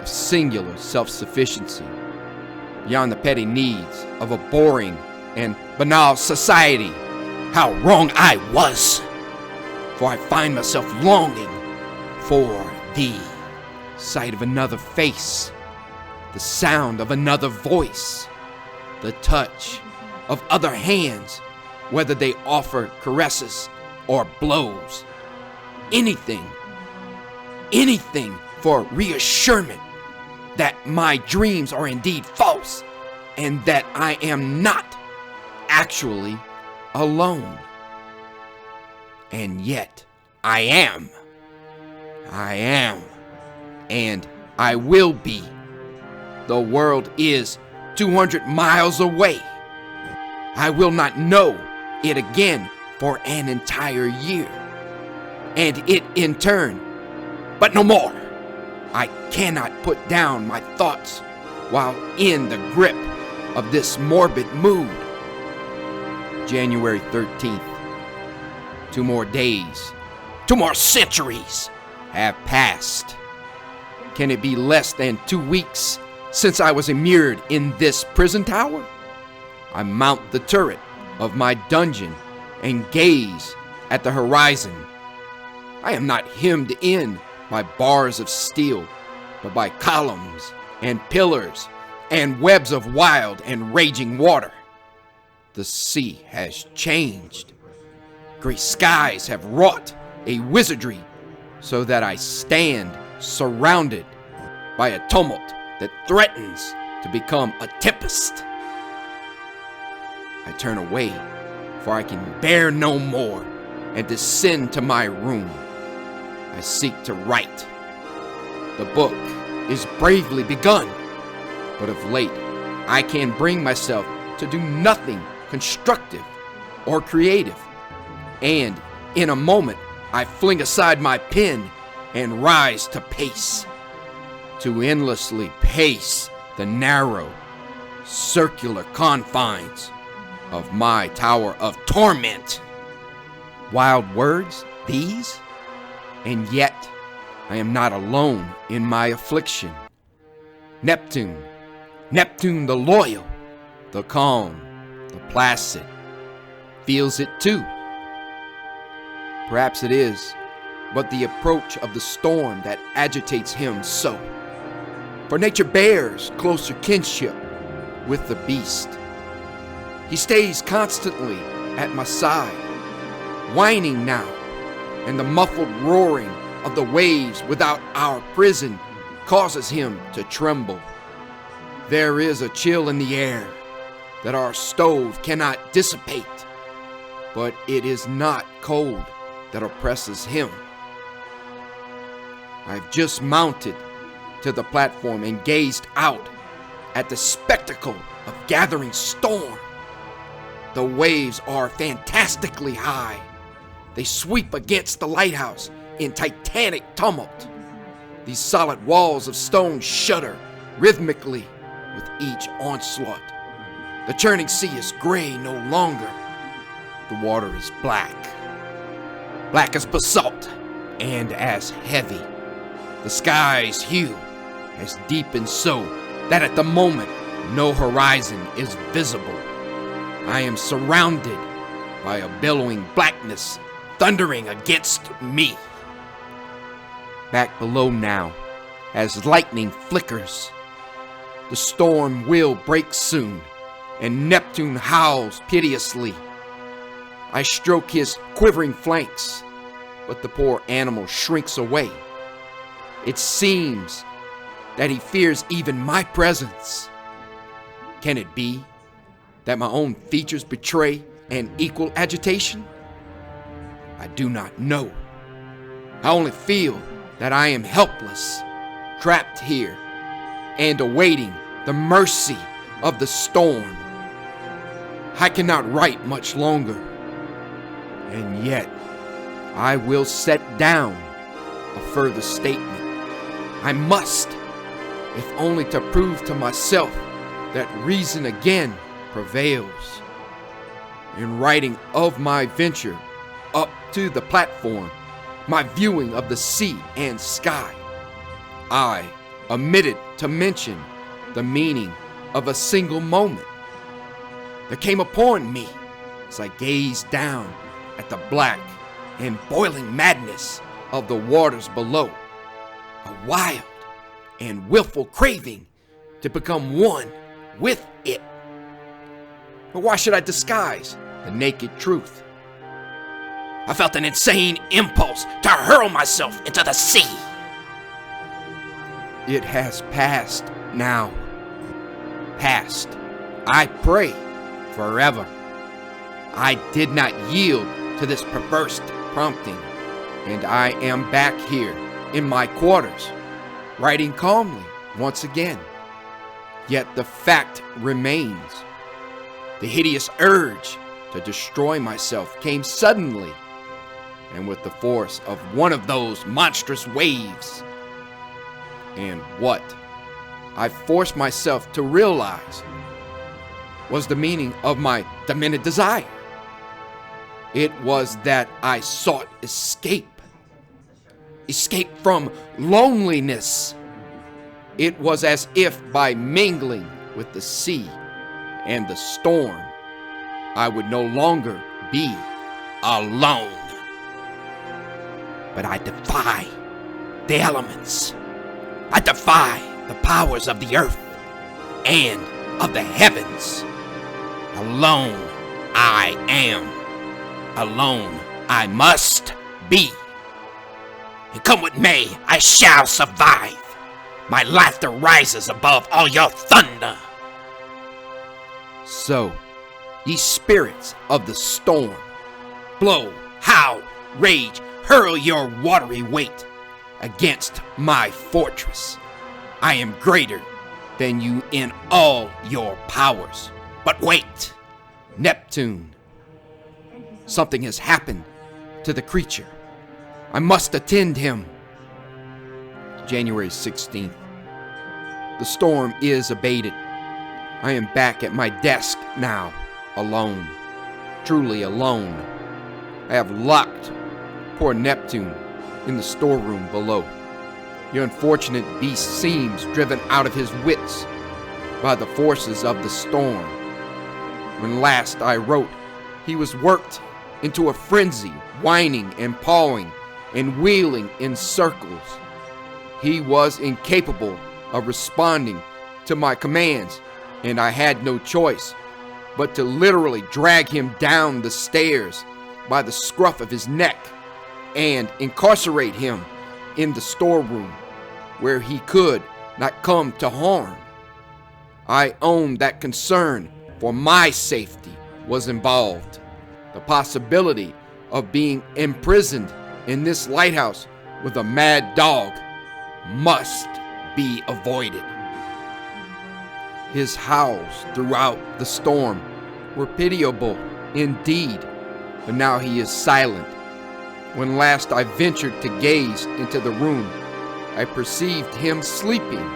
of singular self-sufficiency, beyond the petty needs of a boring and banal society. How wrong I was! For I find myself longing for the sight of another face, the sound of another voice, the touch of other hands, whether they offer caresses or blows. Anything for reassurance that my dreams are indeed false, and that I am not actually alone. And yet I am, and I will be. The world is 200 miles away. I will not know it again for an entire year, and it in turn, but no more. I cannot put down my thoughts while in the grip of this morbid mood. January 13th. 2 more days, 2 more centuries have passed. Can it be less than 2 weeks since I was immured in this prison tower? I mount the turret of my dungeon and gaze at the horizon. I am not hemmed in by bars of steel, but by columns and pillars and webs of wild and raging water. The sea has changed. Gray skies have wrought a wizardry so that I stand surrounded by a tumult that threatens to become a tempest. I turn away, for I can bear no more, and descend to my room. I seek to write. The book is bravely begun, but of late I can bring myself to do nothing constructive or creative, and in a moment I fling aside my pen and rise to pace, to endlessly pace the narrow, circular confines of my tower of torment. Wild words, these? And yet, I am not alone in my affliction. Neptune, Neptune the loyal, the calm, the placid, feels it too. Perhaps it is but the approach of the storm that agitates him so. For nature bears closer kinship with the beast. He stays constantly at my side, whining now, and the muffled roaring of the waves without our prison causes him to tremble. There is a chill in the air that our stove cannot dissipate, but it is not cold that oppresses him. I've just mounted to the platform and gazed out at the spectacle of gathering storm. The waves are fantastically high. They sweep against the lighthouse in titanic tumult. These solid walls of stone shudder rhythmically with each onslaught. The churning sea is gray no longer. The water is black. Black as basalt and as heavy. The sky's hue has deepened so that at the moment no horizon is visible. I am surrounded by a billowing blackness thundering against me. Back below now, as lightning flickers, the storm will break soon, and Neptune howls piteously. I stroke his quivering flanks, but the poor animal shrinks away. It seems that he fears even my presence. Can it be that my own features betray an equal agitation? I do not know. I only feel that I am helpless, trapped here, and awaiting the mercy of the storm. I cannot write much longer, and yet I will set down a further statement. I must, if only to prove to myself that reason again prevails. In writing of my venture up to the platform, my viewing of the sea and sky, I omitted to mention the meaning of a single moment that came upon me as I gazed down at the black and boiling madness of the waters below. A wild and willful craving to become one with it. But why should I disguise the naked truth? I felt an insane impulse to hurl myself into the sea. It has passed now. Past, I pray, forever. I did not yield to this perverse prompting, and I am back here in my quarters, writing calmly once again. Yet the fact remains. The hideous urge to destroy myself came suddenly, and with the force of one of those monstrous waves. And what I forced myself to realize was the meaning of my demented desire. It was that I sought escape from loneliness. It was as if by mingling with the sea and the storm, I would no longer be alone. But I defy the elements. I defy the powers of the earth and of the heavens. Alone I am. Alone I must be. And come what may, I shall survive. My laughter rises above all your thunder. So, ye spirits of the storm, blow, howl, rage, hurl your watery weight against my fortress. I am greater than you in all your powers. But wait, Neptune. Something has happened to the creature. I must attend him. January 16th. The storm is abated. I am back at my desk now, alone. Truly alone. I have locked poor Neptune in the storeroom below. Your unfortunate beast seems driven out of his wits by the forces of the storm. When last I wrote, he was worked into a frenzy, whining and pawing and wheeling in circles. He was incapable of responding to my commands, and I had no choice but to literally drag him down the stairs by the scruff of his neck and incarcerate him in the storeroom where he could not come to harm. I own that concern for my safety was involved. The possibility of being imprisoned in this lighthouse with a mad dog must be avoided. His howls throughout the storm were pitiable indeed, but now he is silent. When last I ventured to gaze into the room, I perceived him sleeping,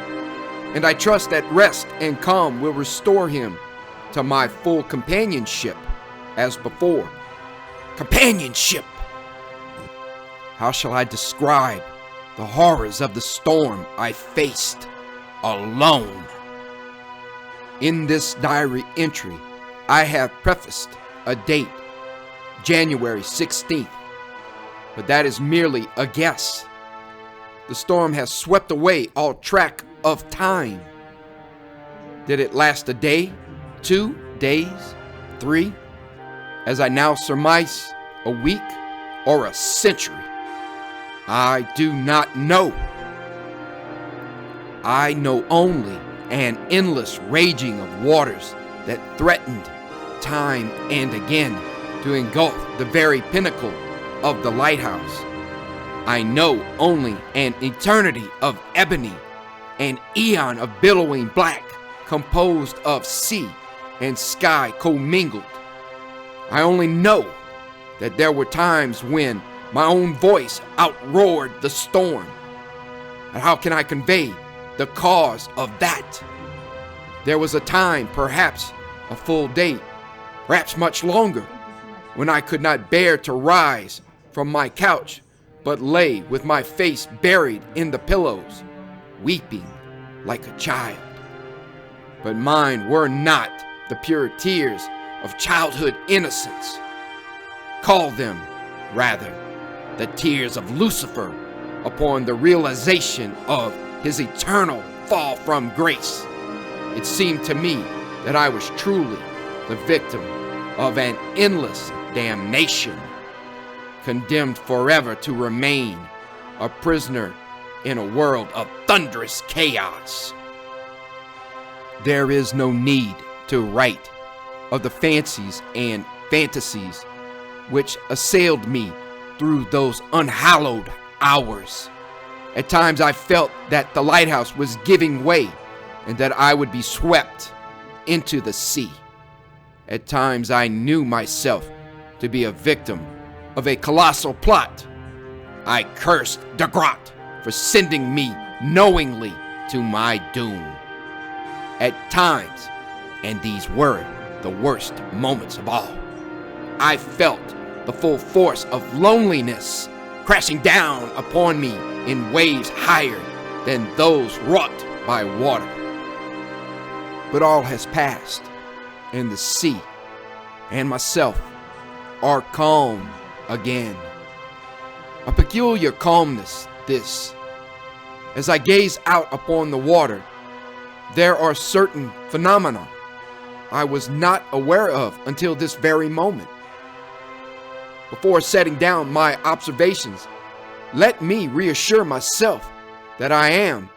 and I trust that rest and calm will restore him to my full companionship as before. Companionship! How shall I describe the horrors of the storm I faced alone? In this diary entry, I have prefaced a date, January 16th, but that is merely a guess. The storm has swept away all track of time. Did it last a day, 2 days, 3? As I now surmise, a week or a century? I do not know. I know only an endless raging of waters that threatened time and again to engulf the very pinnacle of the lighthouse. I know only an eternity of ebony, an eon of billowing black composed of sea and sky commingled. I only know that there were times when my own voice outroared the storm. And how can I convey the cause of that? There was a time, perhaps a full day, perhaps much longer, when I could not bear to rise from my couch, but lay with my face buried in the pillows, weeping like a child. But mine were not the pure tears of childhood innocence. Call them, rather, the tears of Lucifer upon the realization of his eternal fall from grace. It seemed to me that I was truly the victim of an endless damnation, condemned forever to remain a prisoner in a world of thunderous chaos. There is no need to write of the fancies and fantasies which assailed me through those unhallowed hours. At times I felt that the lighthouse was giving way and that I would be swept into the sea. At times I knew myself to be a victim of a colossal plot. I cursed De Groot for sending me knowingly to my doom. At times, and these were the worst moments of all, I felt the full force of loneliness crashing down upon me in waves higher than those wrought by water. But all has passed, and the sea and myself are calm again. A peculiar calmness, this. As I gaze out upon the water, there are certain phenomena I was not aware of until this very moment. Before setting down my observations, let me reassure myself that I am,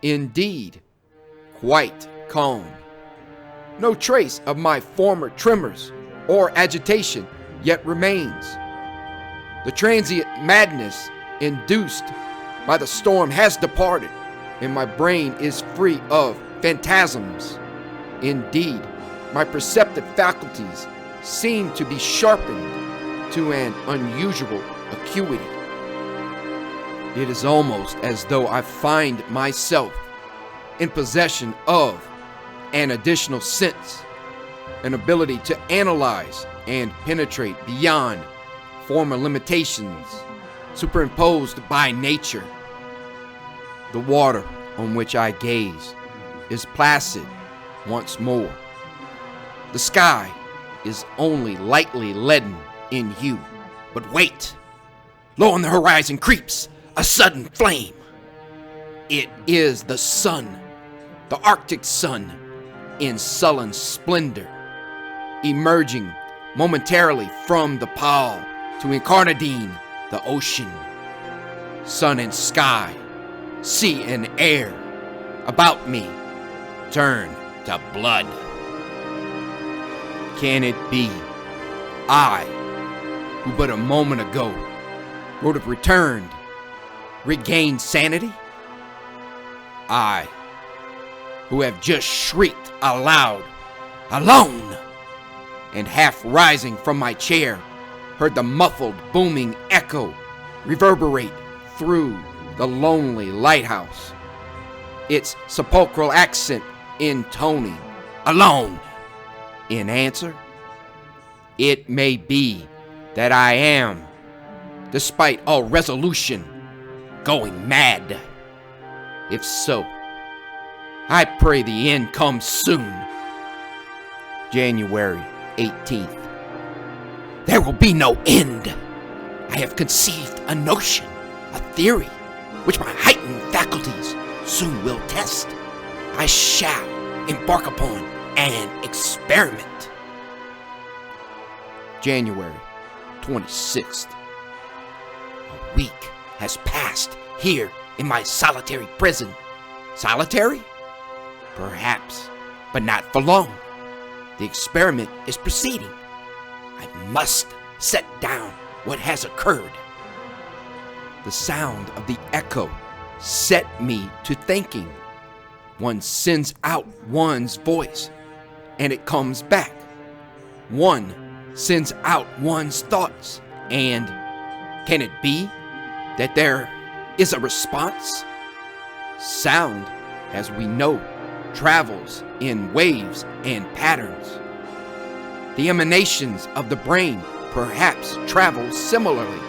indeed, quite calm. No trace of my former tremors or agitation yet remains. The transient madness induced by the storm has departed, and my brain is free of phantasms. Indeed, my perceptive faculties seem to be sharpened to an unusual acuity. It is almost as though I find myself in possession of an additional sense, an ability to analyze and penetrate beyond former limitations superimposed by nature. The water on which I gaze is placid once more. The sky is only lightly leaden in hue. But wait! Low on the horizon creeps a sudden flame. It is the sun, the Arctic sun, in sullen splendor, emerging momentarily from the pall to incarnadine the ocean. Sun and sky, sea and air, about me turn to blood. Can it be I, who but a moment ago would have returned, regained sanity? I, who have just shrieked aloud, alone, and half rising from my chair, heard the muffled, booming echo reverberate through the lonely lighthouse, its sepulchral accent intoning, alone. In answer, it may be that I am, despite all resolution, going mad. If so, I pray the end comes soon. January 18th. There will be no end. I have conceived a notion, a theory, which my heightened faculties soon will test. I shall embark upon an experiment. January 26th. A week has passed here in my solitary prison. Solitary? Perhaps, but not for long. The experiment is proceeding. I must set down what has occurred. The sound of the echo set me to thinking. One sends out one's voice, and it comes back. One sends out one's thoughts, and can it be that there is a response? Sound, as we know, travels in waves and patterns. The emanations of the brain perhaps travel similarly,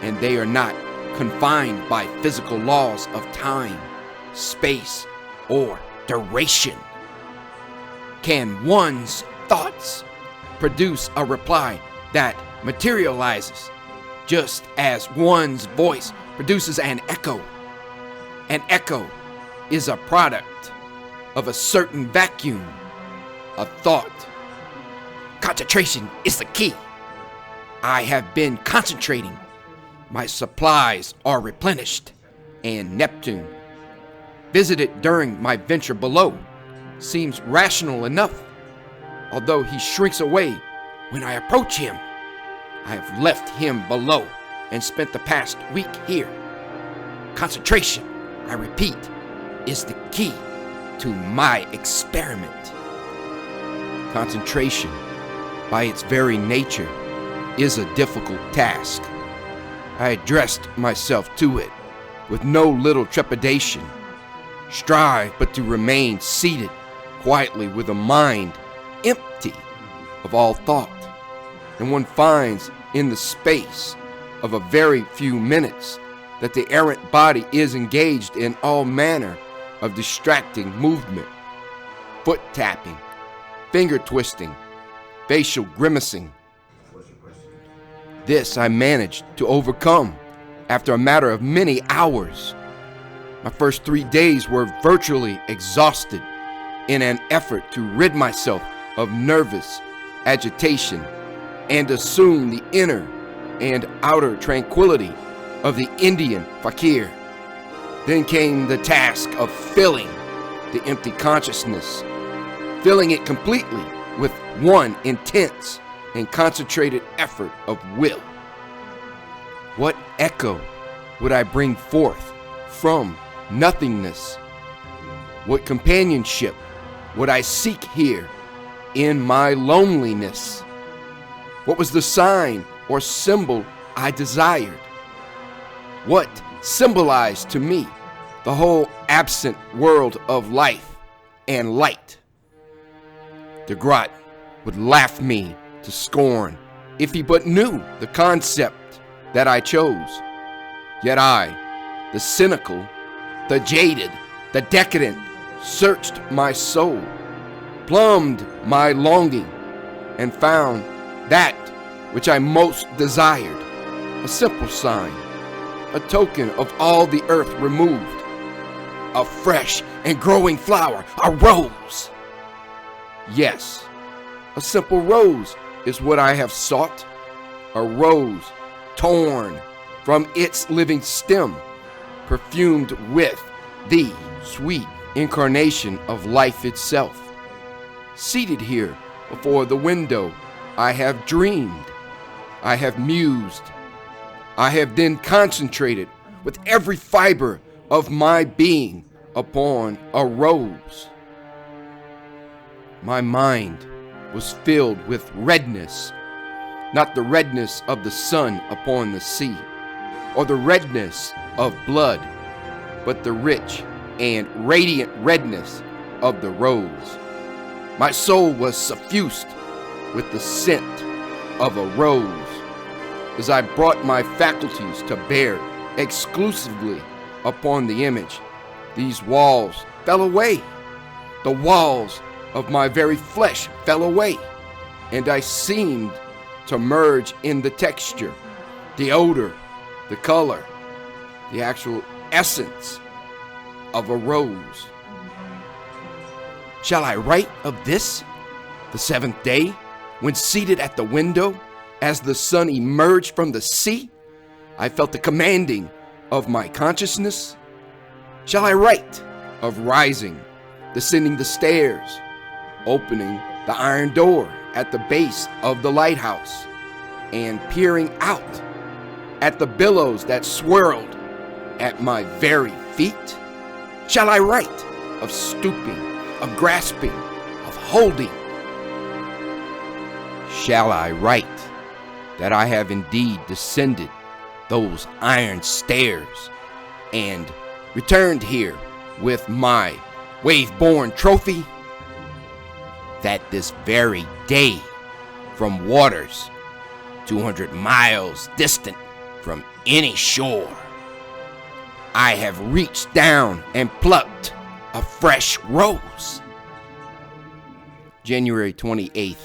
and they are not confined by physical laws of time, space, or duration. Can one's thoughts produce a reply that materializes just as one's voice produces an echo? An echo is a product of a certain vacuum, a thought. Concentration is the key. I have been concentrating. My supplies are replenished, and Neptune, visited during my venture below, seems rational enough, although he shrinks away when I approach him. I have left him below and spent the past week here. Concentration, I repeat, is the key to my experiment. Concentration, by its very nature, is a difficult task. I addressed myself to it with no little trepidation. Strive but to remain seated quietly with a mind empty of all thought, and one finds in the space of a very few minutes that the errant body is engaged in all manner of distracting movement, foot tapping, finger twisting, facial grimacing. This I managed to overcome after a matter of many hours. My first 3 days were virtually exhausted in an effort to rid myself of nervous agitation and assume the inner and outer tranquility of the Indian fakir. Then came the task of filling the empty consciousness, filling it completely with one intense and concentrated effort of will. What echo would I bring forth from nothingness? What companionship would I seek here in my loneliness? What was the sign or symbol I desired? What symbolized to me the whole absent world of life and light? De Groot would laugh me to scorn if he but knew the concept that I chose. Yet I, the cynical, the jaded, the decadent searched my soul, plumbed my longing, and found that which I most desired, a simple sign, a token of all the earth removed, a fresh and growing flower, a rose. Yes, a simple rose is what I have sought, a rose torn from its living stem, perfumed with the sweet incarnation of life itself. Seated here before the window, I have dreamed, I have mused, I have then concentrated with every fiber of my being upon a rose. My mind was filled with redness, not the redness of the sun upon the sea, or the redness of blood, but the rich and radiant redness of the rose. My soul was suffused with the scent of a rose. As I brought my faculties to bear exclusively upon the image, these walls fell away. The walls of my very flesh fell away, and I seemed to merge in the texture, the odor, the color, the actual essence of a rose. Shall I write of this, the seventh day, when seated at the window, as the sun emerged from the sea, I felt the commanding of my consciousness? Shall I write of rising, descending the stairs, opening the iron door at the base of the lighthouse, and peering out at the billows that swirled at my very feet? Shall I write of stooping, of grasping, of holding? Shall I write that I have indeed descended those iron stairs and returned here with my wave-borne trophy? That this very day, from waters 200 miles distant from any shore, I have reached down and plucked a fresh rose. January 28th.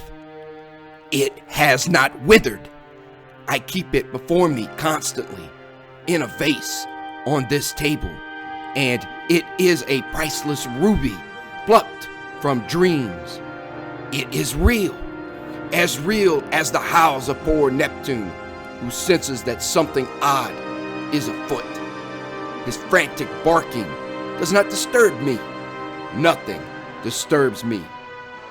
It has not withered. I keep it before me constantly, in a vase on this table, and it is a priceless ruby plucked from dreams. It is real as the howls of poor Neptune, who senses that something odd is afoot. His frantic barking does not disturb me. Nothing disturbs me,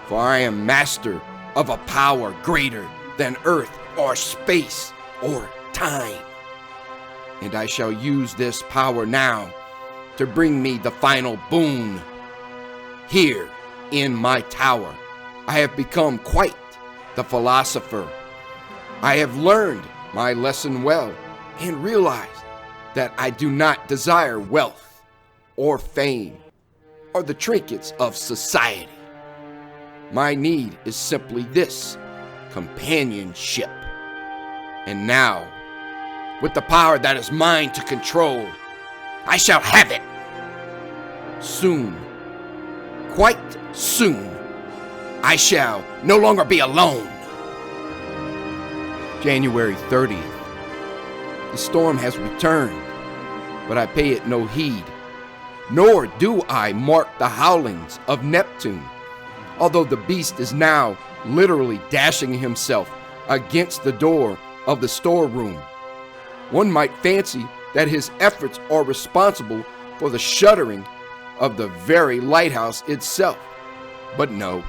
for I am master of a power greater than earth or space or time. And I shall use this power now to bring me the final boon. Here in my tower, I have become quite the philosopher. I have learned my lesson well and realized that I do not desire wealth or fame or the trinkets of society. My need is simply this: companionship. And now, with the power that is mine to control, I shall have it. Soon, quite soon, I shall no longer be alone. January 30th. The storm has returned, but I pay it no heed, nor do I mark the howlings of Neptune, although the beast is now literally dashing himself against the door of the storeroom. One might fancy that his efforts are responsible for the shuttering of the very lighthouse itself. But no,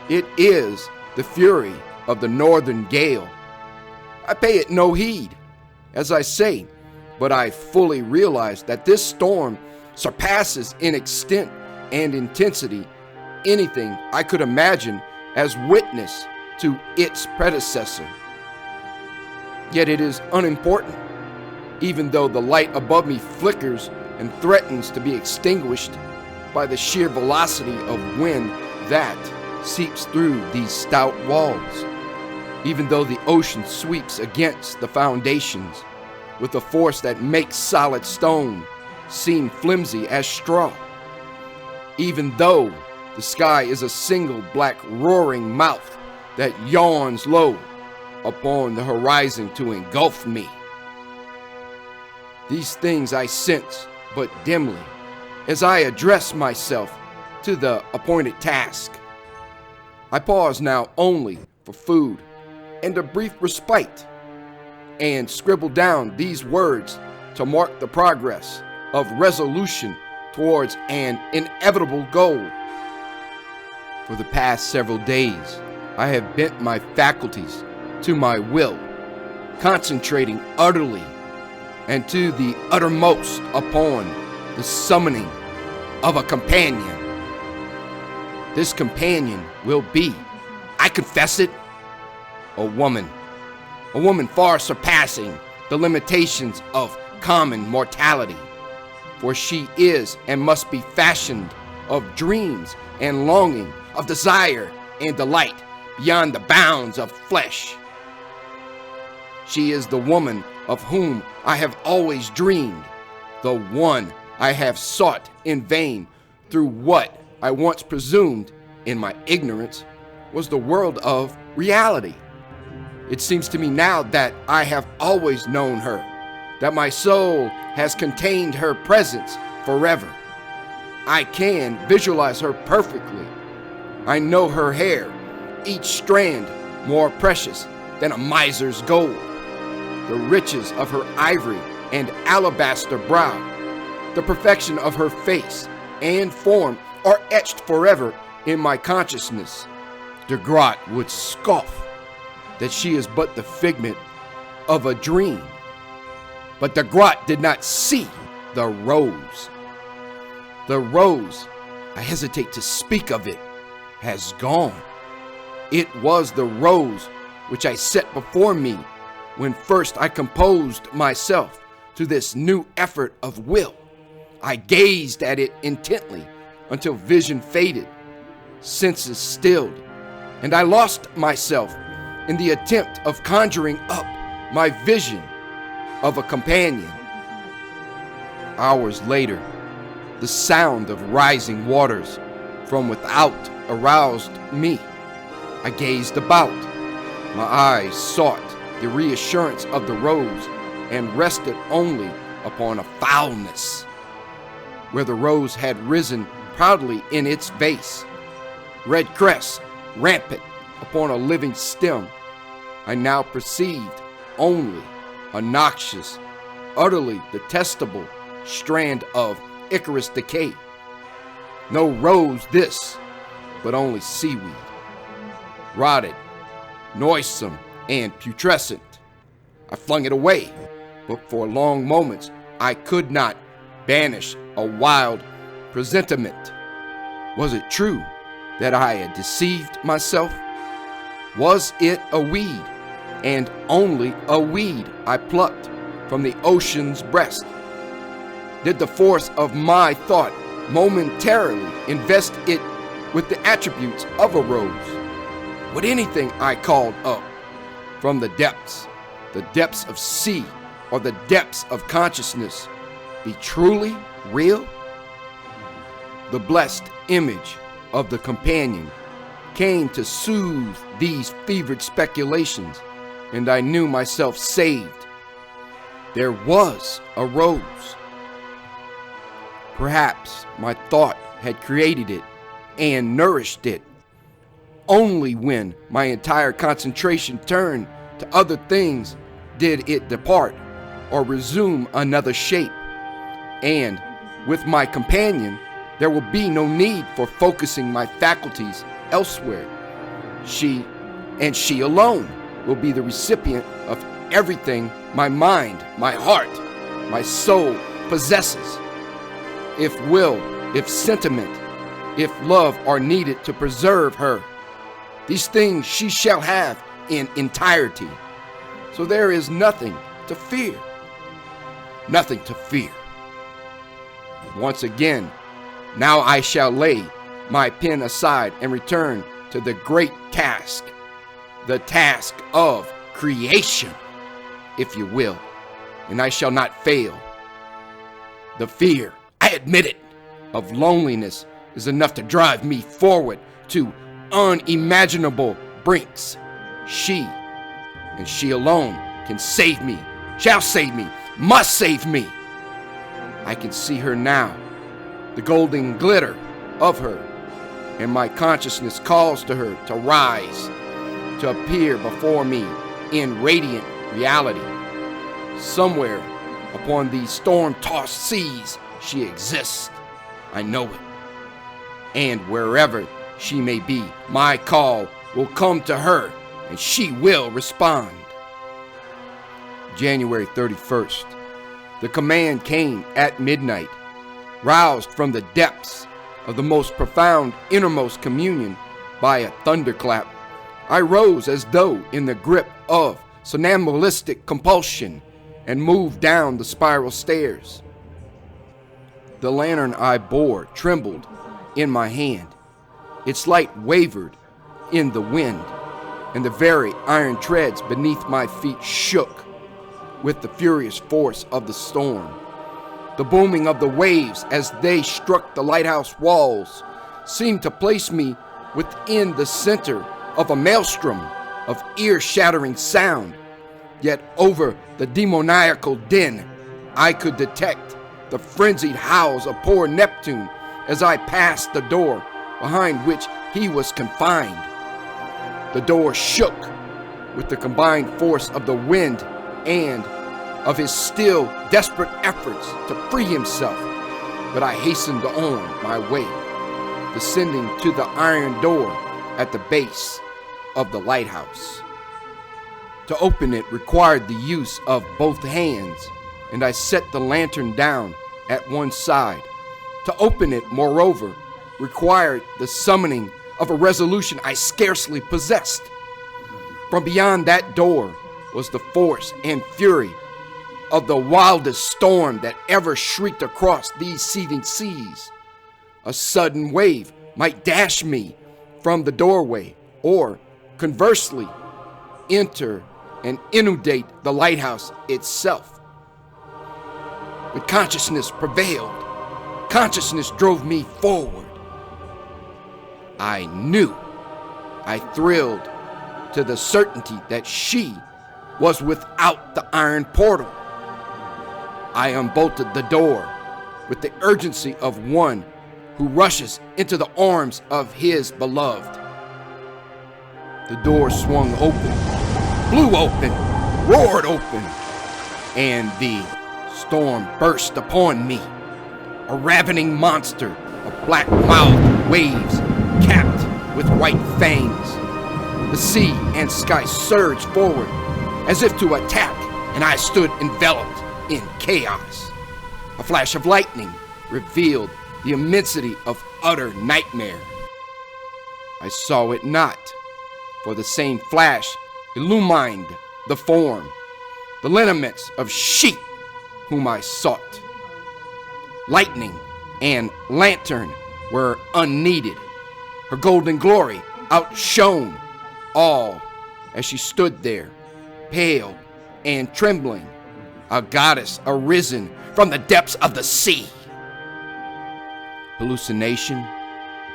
it is the fury of the northern gale. I pay it no heed, as I say, but I fully realize that this storm surpasses in extent and intensity anything I could imagine as witness to its predecessor. Yet it is unimportant, even though the light above me flickers and threatens to be extinguished by the sheer velocity of wind that seeps through these stout walls, even though the ocean sweeps against the foundations with a force that makes solid stone seem flimsy as straw, even though the sky is a single black roaring mouth that yawns low upon the horizon to engulf me. These things I sense but dimly as I address myself to the appointed task. I pause now only for food and a brief respite, and scribble down these words to mark the progress of resolution towards an inevitable goal. For the past several days, I have bent my faculties to my will, concentrating utterly and to the uttermost upon the summoning of a companion. This companion will be, I confess it, a woman far surpassing the limitations of common mortality, for she is and must be fashioned of dreams and longing, of desire and delight beyond the bounds of flesh. She is the woman of whom I have always dreamed, the one I have sought in vain through what I once presumed, in my ignorance, was the world of reality. It seems to me now that I have always known her, that my soul has contained her presence forever. I can visualize her perfectly. I know her hair, each strand more precious than a miser's gold, the riches of her ivory and alabaster brow, the perfection of her face and form are etched forever in my consciousness. De Grotte would scoff that she is but the figment of a dream. But De Grotte did not see the rose. The rose, I hesitate to speak of it, has gone. It was the rose which I set before me when first I composed myself to this new effort of will. I gazed at it intently until vision faded, senses stilled, and I lost myself in the attempt of conjuring up my vision of a companion. Hours later, the sound of rising waters from without aroused me. I gazed about. My eyes sought the reassurance of the rose and rested only upon a foulness. Where the rose had risen proudly in its vase, red crest rampant upon a living stem, I now perceived only a noxious, utterly detestable strand of Icarus decay. No rose this, but only seaweed, rotted, noisome, and putrescent. I flung it away, but for long moments I could not banish a wild presentiment. Was it true that I had deceived myself? Was it a weed, and only a weed, I plucked from the ocean's breast? Did the force of my thought momentarily invest it with the attributes of a rose? Would anything I called up from the depths of sea, or the depths of consciousness, be truly real? The blessed image of the companion came to soothe these fevered speculations, and I knew myself saved. There was a rose. Perhaps my thought had created it and nourished it. Only when my entire concentration turned to other things did it depart or resume another shape. And with my companion, there will be no need for focusing my faculties elsewhere. She, and she alone, will be the recipient of everything my mind, my heart, my soul possesses. If will, if sentiment, if love are needed to preserve her, these things she shall have in entirety. So there is nothing to fear. Nothing to fear. Once again, now I shall lay my pen aside and return to the great task, the task of creation, if you will, and I shall not fail. The fear, I admit it, of loneliness is enough to drive me forward to unimaginable brinks. She, and she alone, can save me, shall save me, must save me. I can see her now, the golden glitter of her, and my consciousness calls to her to rise, to appear before me in radiant reality. Somewhere upon these storm-tossed seas she exists. I know it. And wherever she may be, my call will come to her, and she will respond. January 31st. The command came at midnight. Roused from the depths of the most profound innermost communion by a thunderclap, I rose as though in the grip of somnambulistic compulsion and moved down the spiral stairs. The lantern I bore trembled in my hand. Its light wavered in the wind, and the very iron treads beneath my feet shook with the furious force of the storm. The booming of the waves as they struck the lighthouse walls seemed to place me within the center of a maelstrom of ear-shattering sound. Yet over the demoniacal din, I could detect the frenzied howls of poor Neptune as I passed the door behind which he was confined. The door shook with the combined force of the wind and of his still desperate efforts to free himself, but I hastened on my way, descending to the iron door at the base of the lighthouse. To open it required the use of both hands, and I set the lantern down at one side. To open it, moreover, required the summoning of a resolution I scarcely possessed. From beyond that door was the force and fury of the wildest storm that ever shrieked across these seething seas. A sudden wave might dash me from the doorway, or, conversely, enter and inundate the lighthouse itself. But consciousness prevailed. Consciousness drove me forward. I knew. I thrilled to the certainty that she was without the iron portal. I unbolted the door with the urgency of one who rushes into the arms of his beloved. The door swung open, flew open, roared open, and the storm burst upon me. A ravening monster of black-mouthed waves capped with white fangs. The sea and sky surged forward as if to attack, and I stood enveloped in chaos. A flash of lightning revealed the immensity of utter nightmare. I saw it not, for the same flash illumined the form, the lineaments of she whom I sought. Lightning and lantern were unneeded. Her golden glory outshone all as she stood there, pale and trembling, a goddess arisen from the depths of the sea. Hallucination,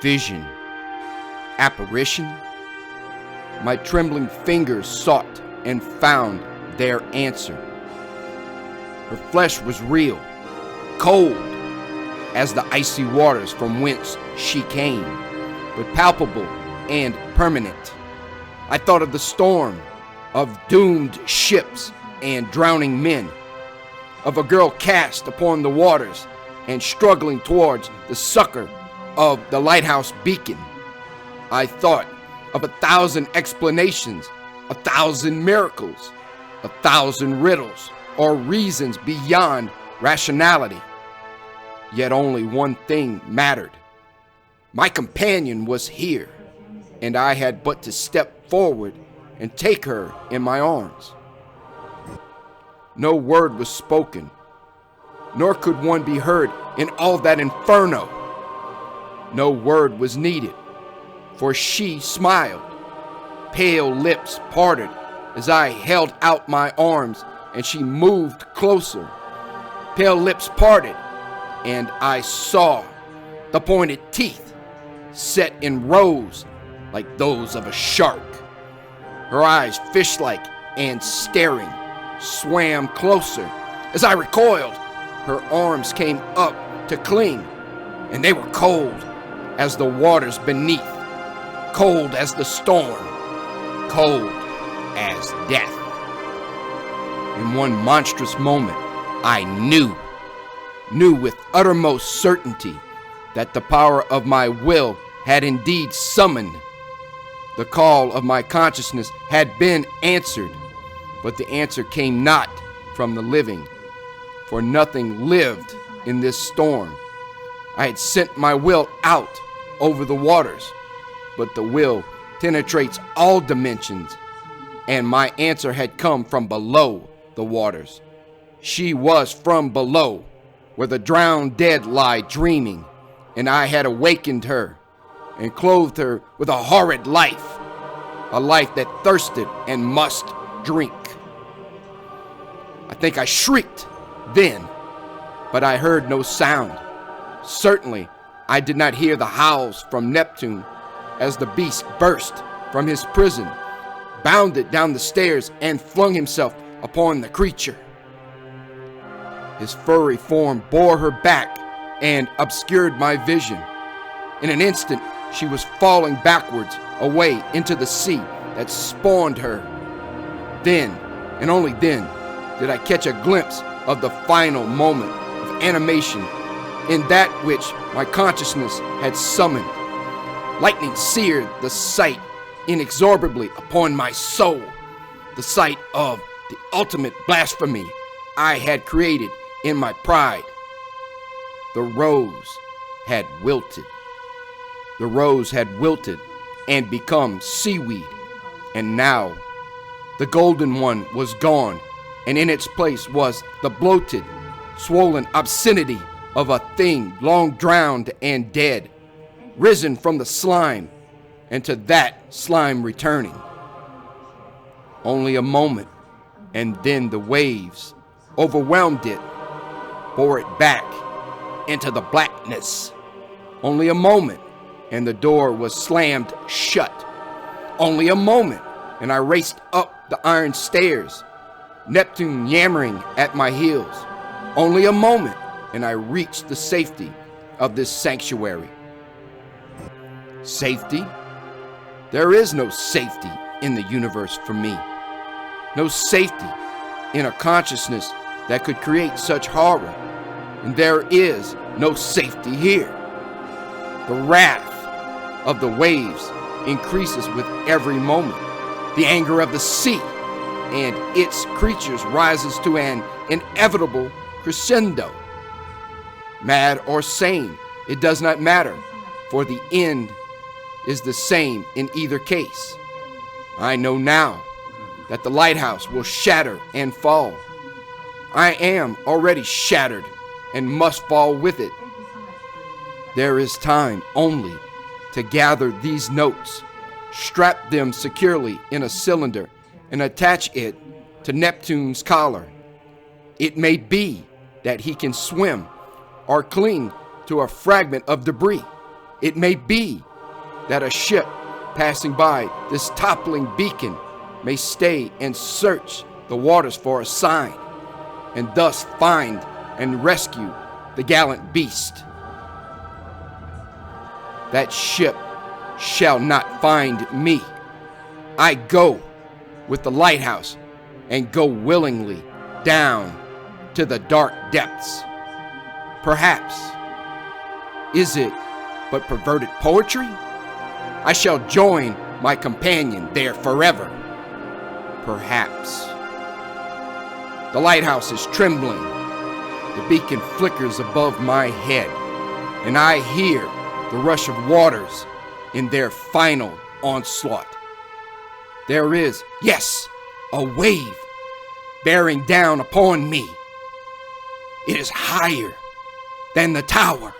vision, apparition? My trembling fingers sought and found their answer. Her flesh was real, cold as the icy waters from whence she came, but palpable and permanent. I thought of the storm, of doomed ships and drowning men, of a girl cast upon the waters and struggling towards the succor of the lighthouse beacon. I thought of 1,000 explanations, 1,000 miracles, 1,000 riddles or reasons beyond rationality. Yet only one thing mattered. My companion was here, and I had but to step forward and take her in my arms. No word was spoken, nor could one be heard in all that inferno. No word was needed, for she smiled. Pale lips parted as I held out my arms, and she moved closer. Pale lips parted, and I saw the pointed teeth set in rows like those of a shark. Her eyes, fish-like and staring, swam closer. As I recoiled, her arms came up to cling, and they were cold as the waters beneath, cold as the storm, cold as death. In one monstrous moment, I knew with uttermost certainty that the power of my will had indeed summoned. The call of my consciousness had been answered, but the answer came not from the living, for nothing lived in this storm. I had sent my will out over the waters, but the will penetrates all dimensions, and my answer had come from below the waters. She was from below, where the drowned dead lie dreaming, and I had awakened her and clothed her with a horrid life, a life that thirsted and must drink. I think I shrieked then, but I heard no sound. Certainly, I did not hear the howls from Neptune as the beast burst from his prison, bounded down the stairs, and flung himself upon the creature. His furry form bore her back and obscured my vision. In an instant, she was falling backwards away into the sea that spawned her. Then, and only then, did I catch a glimpse of the final moment of animation in that which my consciousness had summoned. Lightning seared the sight inexorably upon my soul, the sight of the ultimate blasphemy I had created in my pride. The rose had wilted. The rose had wilted and become seaweed, and now the golden one was gone, and in its place was the bloated, swollen obscenity of a thing long drowned and dead, risen from the slime, and to that slime returning. Only a moment, and then the waves overwhelmed it, bore it back into the blackness. Only a moment, and the door was slammed shut. Only a moment, and I raced up the iron stairs, Neptune yammering at my heels. Only a moment, and I reached the safety of this sanctuary. Safety? There is no safety in the universe for me. No safety in a consciousness that could create such horror. And there is no safety here. The wrath of the waves increases with every moment. The anger of the sea and its creatures rises to an inevitable crescendo. Mad or sane, it does not matter, for the end is the same in either case. I know now that the lighthouse will shatter and fall. I am already shattered and must fall with it. There is time only to gather these notes, strap them securely in a cylinder, and attach it to Neptune's collar. It may be that he can swim or cling to a fragment of debris. It may be that a ship passing by this toppling beacon may stay and search the waters for a sign, and thus find and rescue the gallant beast. That ship shall not find me. I go with the lighthouse and go willingly down to the dark depths. Perhaps, is it but perverted poetry? I shall join my companion there forever. Perhaps. The lighthouse is trembling. The beacon flickers above my head, and I hear the rush of waters in their final onslaught. There is, yes, a wave bearing down upon me. It is higher than the tower.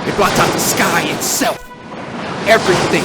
It blots out the sky itself, everything.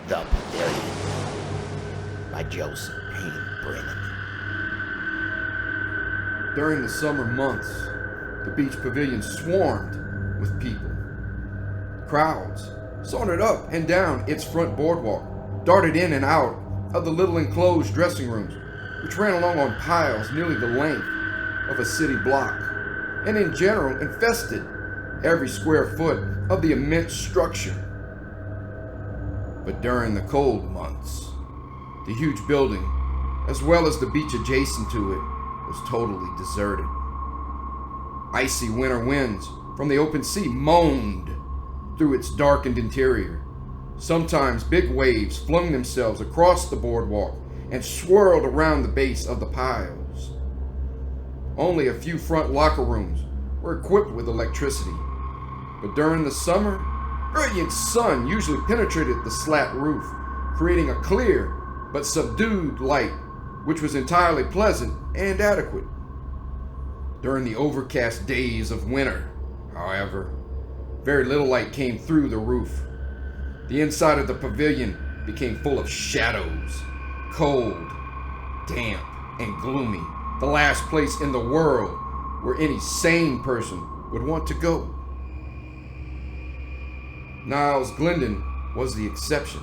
The Pavillion by Josephpaynebrennan. During the summer months, the beach pavilion swarmed with people. Crowds sauntered up and down its front boardwalk, darted in and out of the little enclosed dressing rooms, which ran along on piles nearly the length of a city block, and in general infested every square foot of the immense structure. But during the cold months, the huge building, as well as the beach adjacent to it, was totally deserted. Icy winter winds from the open sea moaned through its darkened interior. Sometimes big waves flung themselves across the boardwalk and swirled around the base of the piles. Only a few front locker rooms were equipped with electricity, but during the summer, brilliant sun usually penetrated the slat roof, creating a clear but subdued light, which was entirely pleasant and adequate. During the overcast days of winter, however, very little light came through the roof. The inside of the pavilion became full of shadows, cold, damp, and gloomy, the last place in the world where any sane person would want to go. Niles Glendon was the exception.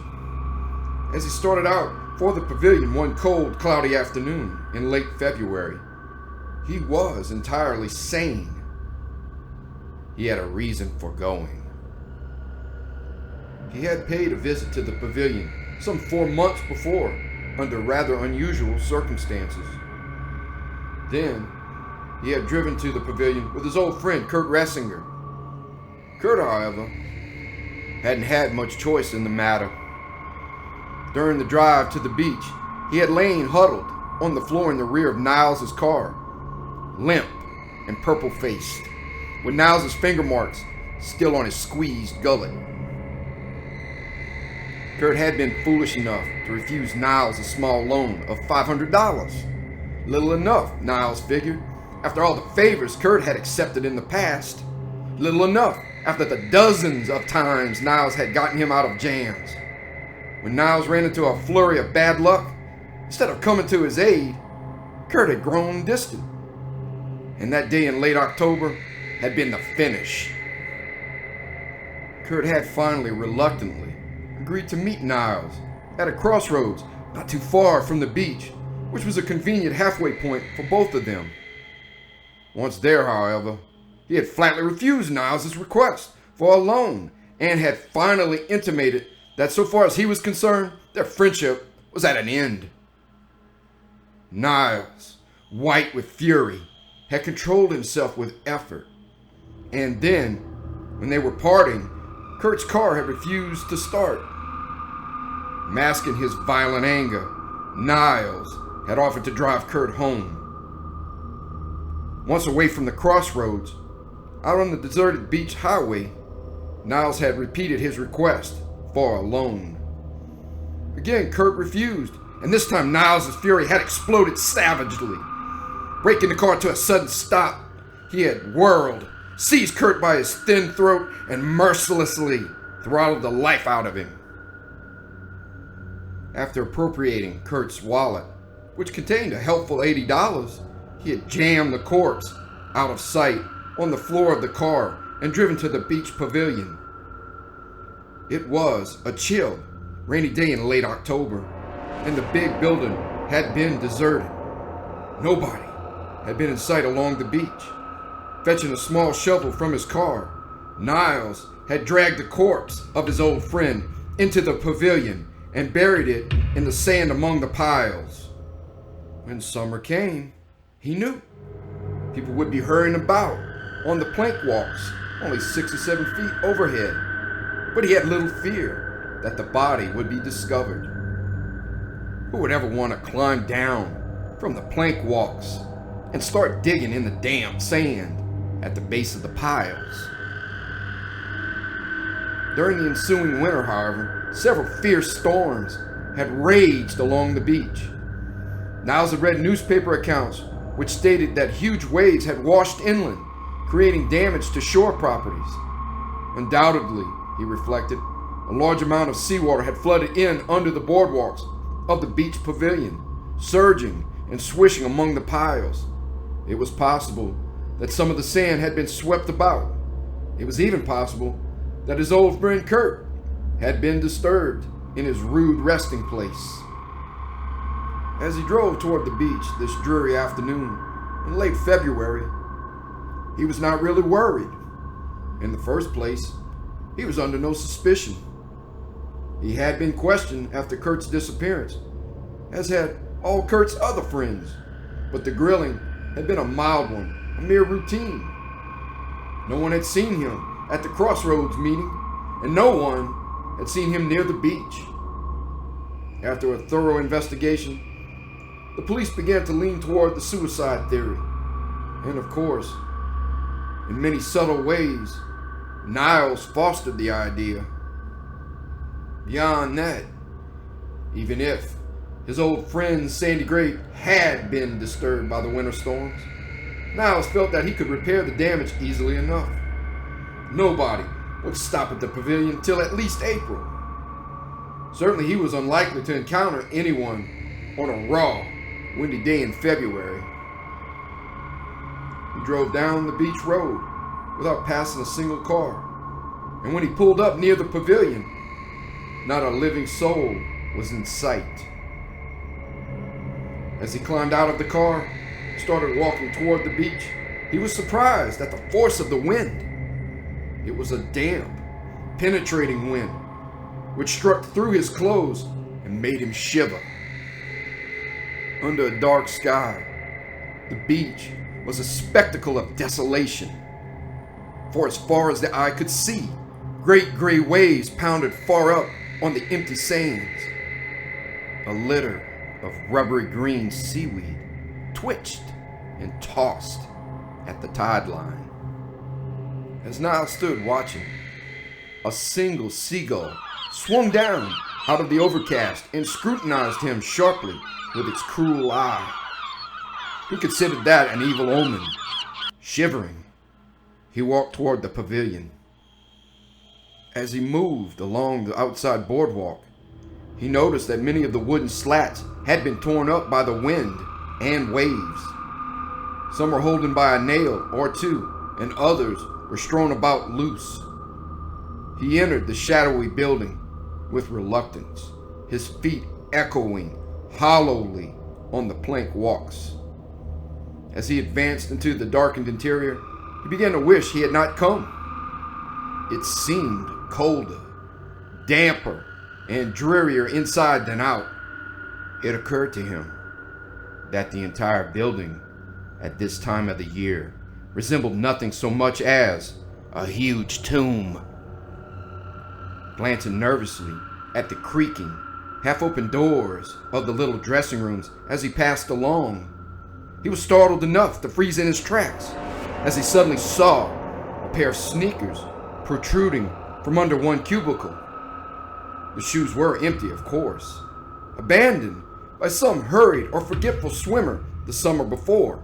As he started out for the pavilion one cold, cloudy afternoon in late February, he was entirely sane. He had a reason for going. He had paid a visit to the pavilion some 4 months before, under rather unusual circumstances. Then, he had driven to the pavilion with his old friend Kurt Ressinger. Kurt, however, hadn't had much choice in the matter. During the drive to the beach, he had lain huddled on the floor in the rear of Niles' car, limp and purple-faced, with Niles' finger marks still on his squeezed gullet. Kurt had been foolish enough to refuse Niles a small loan of $500. Little enough, Niles figured, after all the favors Kurt had accepted in the past. Little enough after the dozens of times Niles had gotten him out of jams. When Niles ran into a flurry of bad luck, instead of coming to his aid, Kurt had grown distant. And that day in late October had been the finish. Kurt had finally, reluctantly, agreed to meet Niles at a crossroads not too far from the beach, which was a convenient halfway point for both of them. Once there, however, he had flatly refused Niles' request for a loan and had finally intimated that so far as he was concerned, their friendship was at an end. Niles, white with fury, had controlled himself with effort. And then, when they were parting, Kurt's car had refused to start. Masking his violent anger, Niles had offered to drive Kurt home. Once away from the crossroads, out on the deserted beach highway, Niles had repeated his request for a loan. Again, Kurt refused, and this time Niles' fury had exploded savagely. Braking the car to a sudden stop, he had whirled, seized Kurt by his thin throat, and mercilessly throttled the life out of him. After appropriating Kurt's wallet, which contained a helpful $80, he had jammed the corpse out of sight on the floor of the car and driven to the beach pavilion. It was a chill, rainy day in late October, and the big building had been deserted. Nobody had been in sight along the beach. Fetching a small shovel from his car, Niles had dragged the corpse of his old friend into the pavilion and buried it in the sand among the piles. When summer came, he knew people would be hurrying about on the plank walks, only 6 or 7 feet overhead. But he had little fear that the body would be discovered. Who would ever want to climb down from the plank walks and start digging in the damp sand at the base of the piles? During the ensuing winter, however, several fierce storms had raged along the beach. Niles had read newspaper accounts which stated that huge waves had washed inland, creating damage to shore properties. Undoubtedly, he reflected, a A large amount of seawater had flooded in under the boardwalks of the beach pavilion, surging and swishing among the piles. It was possible that some of the sand had been swept about. It was even possible that his old friend Kurt had been disturbed in his rude resting place. As he drove toward the beach this dreary afternoon in late February, he was not really worried. In the first place, he was under no suspicion. He had been questioned after Kurt's disappearance, as had all Kurt's other friends, but the grilling had been a mild one, a mere routine. No one had seen him at the Crossroads meeting, and no one had seen him near the beach. After a thorough investigation, the police began to lean toward the suicide theory. And of course, in many subtle ways, Niles fostered the idea. Beyond that, even if his old friend Sandy Gray had been disturbed by the winter storms, Niles felt that he could repair the damage easily enough. Nobody would stop at the pavilion till at least April. Certainly he was unlikely to encounter anyone on a raw, windy day in February. He drove down the beach road without passing a single car, and when he pulled up near the pavilion, not a living soul was in sight. As he climbed out of the car, started walking toward the beach, he was surprised at the force of the wind. It was a damp, penetrating wind, which struck through his clothes and made him shiver. Under a dark sky, the beach was a spectacle of desolation. For as far as the eye could see, great gray waves pounded far up on the empty sands. A litter of rubbery green seaweed twitched and tossed at the tide line. As Niles stood watching, a single seagull swung down out of the overcast and scrutinized him sharply with its cruel eye. He considered that an evil omen. Shivering, he walked toward the pavilion. As he moved along the outside boardwalk, he noticed that many of the wooden slats had been torn up by the wind and waves. Some were holding by a nail or two, and others were strewn about loose. He entered the shadowy building with reluctance, his feet echoing hollowly on the plank walks. As he advanced into the darkened interior, he began to wish he had not come. It seemed colder, damper, and drearier inside than out. It occurred to him that the entire building at this time of the year resembled nothing so much as a huge tomb. Glancing nervously at the creaking, half-open doors of the little dressing rooms as he passed along, he was startled enough to freeze in his tracks as he suddenly saw a pair of sneakers protruding from under one cubicle. The shoes were empty, of course, abandoned by some hurried or forgetful swimmer the summer before,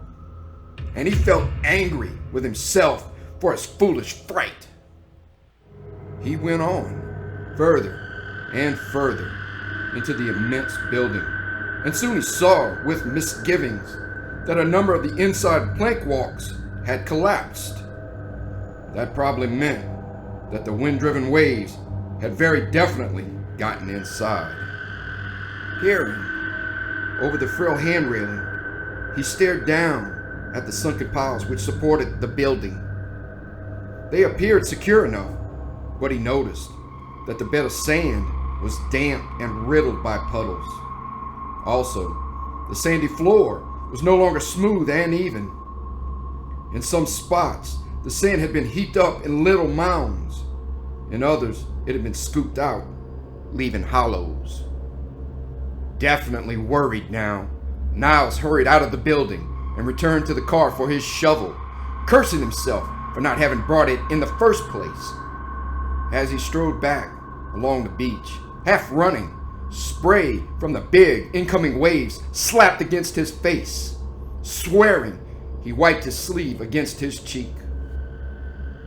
and he felt angry with himself for his foolish fright. He went on, further and further, into the immense building, and soon he saw, with misgivings, that a number of the inside plank walks had collapsed. That probably meant that the wind-driven waves had very definitely gotten inside. Peering over the frail hand railing, he stared down at the sunken piles which supported the building. They appeared secure enough, but he noticed that the bed of sand was damp and riddled by puddles. Also, the sandy floor was no longer smooth and even. In some spots, the sand had been heaped up in little mounds. In others, it had been scooped out, leaving hollows. Definitely worried now, Niles hurried out of the building and returned to the car for his shovel, cursing himself for not having brought it in the first place. As he strode back along the beach, half running, spray from the big incoming waves slapped against his face. Swearing, he wiped his sleeve against his cheek.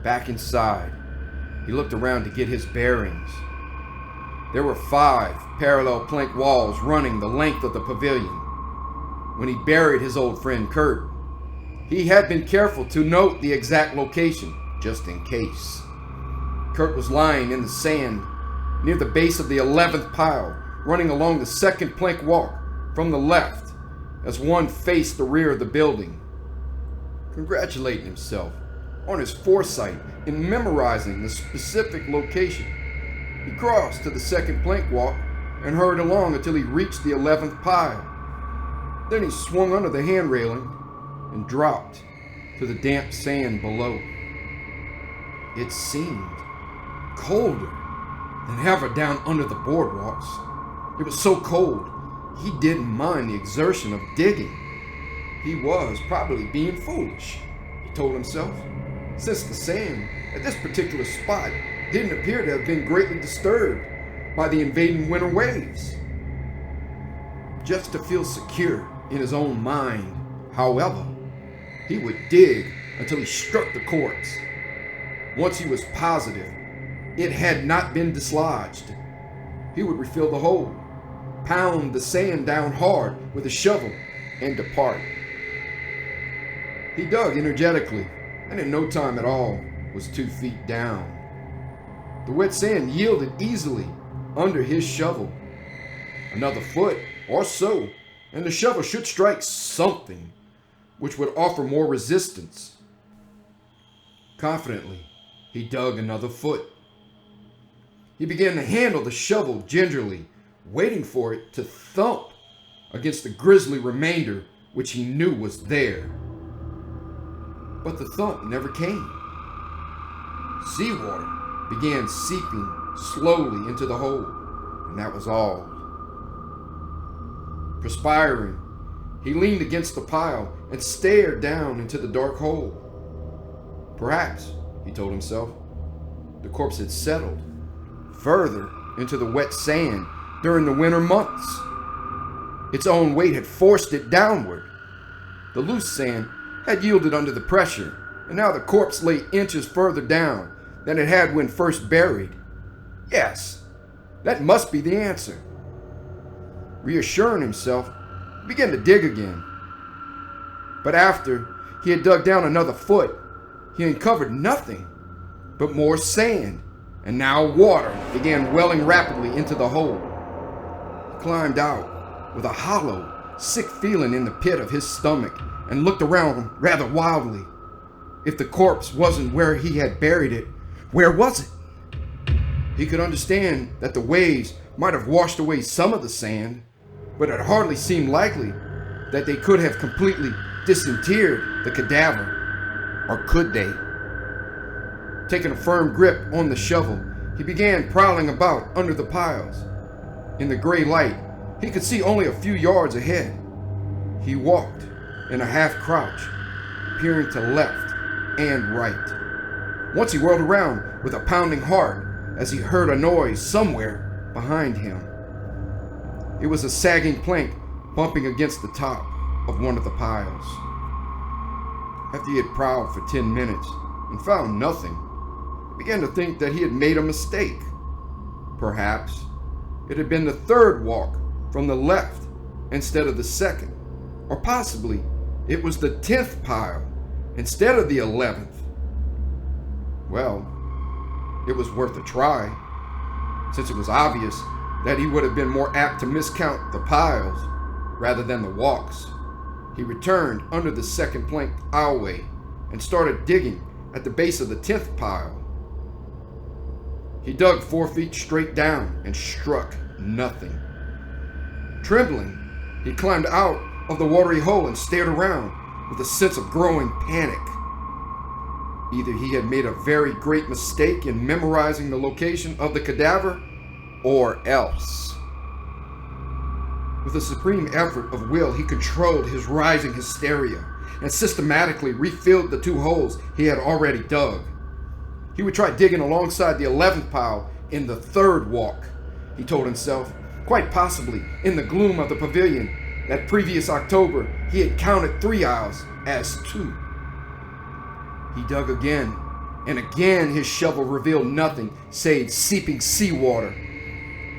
Back inside, he looked around to get his bearings. There were 5 parallel plank walls running the length of the pavilion. When he buried his old friend Kurt, he had been careful to note the exact location, just in case. Kurt was lying in the sand near the base of the 11th pile, running along the second plank walk from the left as one faced the rear of the building. Congratulating himself on his foresight in memorizing the specific location, he crossed to the second plank walk and hurried along until he reached the 11th pile. Then he swung under the hand railing and dropped to the damp sand below. It seemed colder than ever down under the boardwalks. It was so cold, he didn't mind the exertion of digging. He was probably being foolish, he told himself, since the sand at this particular spot didn't appear to have been greatly disturbed by the invading winter waves. Just to feel secure in his own mind, however, he would dig until he struck the corpse. Once he was positive it had not been dislodged, he would refill the hole, pound the sand down hard with a shovel, and depart. He dug energetically, and in no time at all was 2 feet down. The wet sand yielded easily under his shovel. Another foot or so, and the shovel should strike something which would offer more resistance. Confidently, he dug another foot. He began to handle the shovel gingerly, waiting for it to thump against the grisly remainder which he knew was there. But the thump never came. Seawater began seeping slowly into the hole, and that was all. Perspiring, he leaned against the pile and stared down into the dark hole. Perhaps, he told himself, the corpse had settled further into the wet sand during the winter months. Its own weight had forced it downward. The loose sand had yielded under the pressure, and now the corpse lay inches further down than it had when first buried. Yes, that must be the answer. Reassuring himself, he began to dig again. But after he had dug down another foot, he uncovered nothing but more sand, and now water began welling rapidly into the hole. He climbed out with a hollow, sick feeling in the pit of his stomach and looked around rather wildly. If the corpse wasn't where he had buried it, where was it? He could understand that the waves might have washed away some of the sand, but it hardly seemed likely that they could have completely disinterred the cadaver. Or could they? Taking a firm grip on the shovel, he began prowling about under the piles. In the gray light, he could see only a few yards ahead. He walked in a half crouch, peering to left and right. Once he whirled around with a pounding heart as he heard a noise somewhere behind him. It was a sagging plank bumping against the top of one of the piles. After he had prowled for 10 minutes and found nothing, he began to think that he had made a mistake. Perhaps it had been the third walk from the left instead of the second, or possibly it was the 10th pile instead of the 11th. Well, it was worth a try, since it was obvious that he would have been more apt to miscount the piles rather than the walks. He returned under the second plank aisleway and started digging at the base of the 10th pile. He dug 4 feet straight down and struck nothing. Trembling, he climbed out of the watery hole and stared around with a sense of growing panic. Either he had made a very great mistake in memorizing the location of the cadaver, or else. With a supreme effort of will, he controlled his rising hysteria and systematically refilled the 2 holes he had already dug. He would try digging alongside the 11th pile in the 3rd walk, he told himself. Quite possibly, in the gloom of the pavilion, that previous October, he had counted 3 aisles as 2. He dug again, and again his shovel revealed nothing save seeping seawater.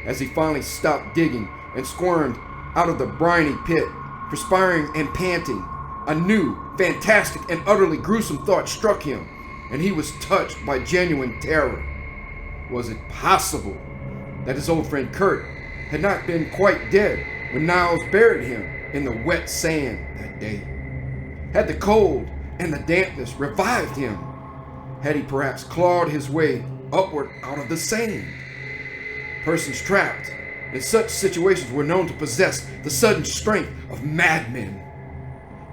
as he finally stopped digging and squirmed out of the briny pit, perspiring and panting. A new, fantastic, and utterly gruesome thought struck him, and he was touched by genuine terror. Was it possible that his old friend Kurt had not been quite dead when Niles buried him in the wet sand that day? Had the cold and the dampness revived him? Had he perhaps clawed his way upward out of the sand? Persons trapped in such situations were known to possess the sudden strength of madmen.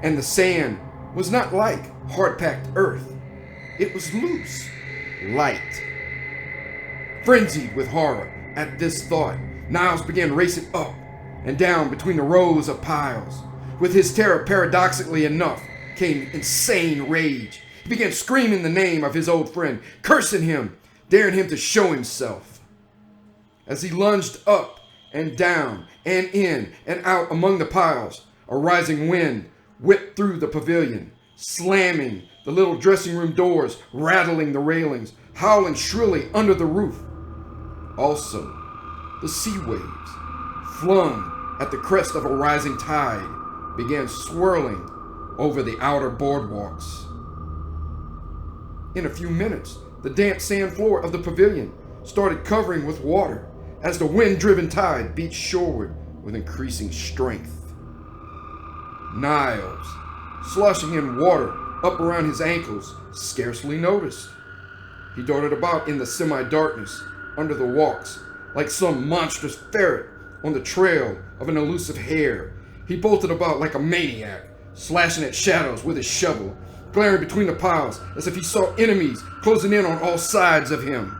And the sand was not like hard-packed earth. It was loose, light. Frenzied with horror at this thought, Niles began racing up and down between the rows of piles. With his terror, paradoxically enough, came insane rage. He began screaming the name of his old friend, cursing him, daring him to show himself. As he lunged up and down and in and out among the piles, a rising wind whipped through the pavilion, slamming the little dressing room doors, rattling the railings, howling shrilly under the roof. Also, the sea waves, flung at the crest of a rising tide, began swirling over the outer boardwalks. In a few minutes, the damp sand floor of the pavilion started covering with water as the wind-driven tide beat shoreward with increasing strength. Niles, sloshing in water up around his ankles, scarcely noticed. He darted about in the semi-darkness under the walks like some monstrous ferret on the trail of an elusive hare. He bolted about like a maniac, slashing at shadows with his shovel, glaring between the piles as if he saw enemies closing in on all sides of him.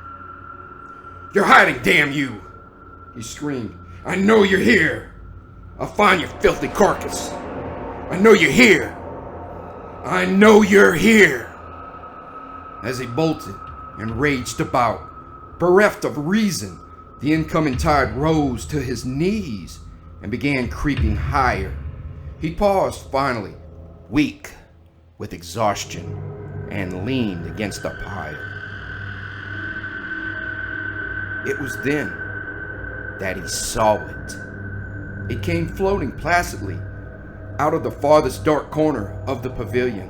"You're hiding, damn you!" he screamed. "I know you're here! I'll find your filthy carcass! I know you're here! I know you're here!" As he bolted and raged about, bereft of reason, the incoming tide rose to his knees and began creeping higher. He paused finally, weak with exhaustion, and leaned against a pile. It was then that he saw it. It came floating placidly out of the farthest dark corner of the pavilion.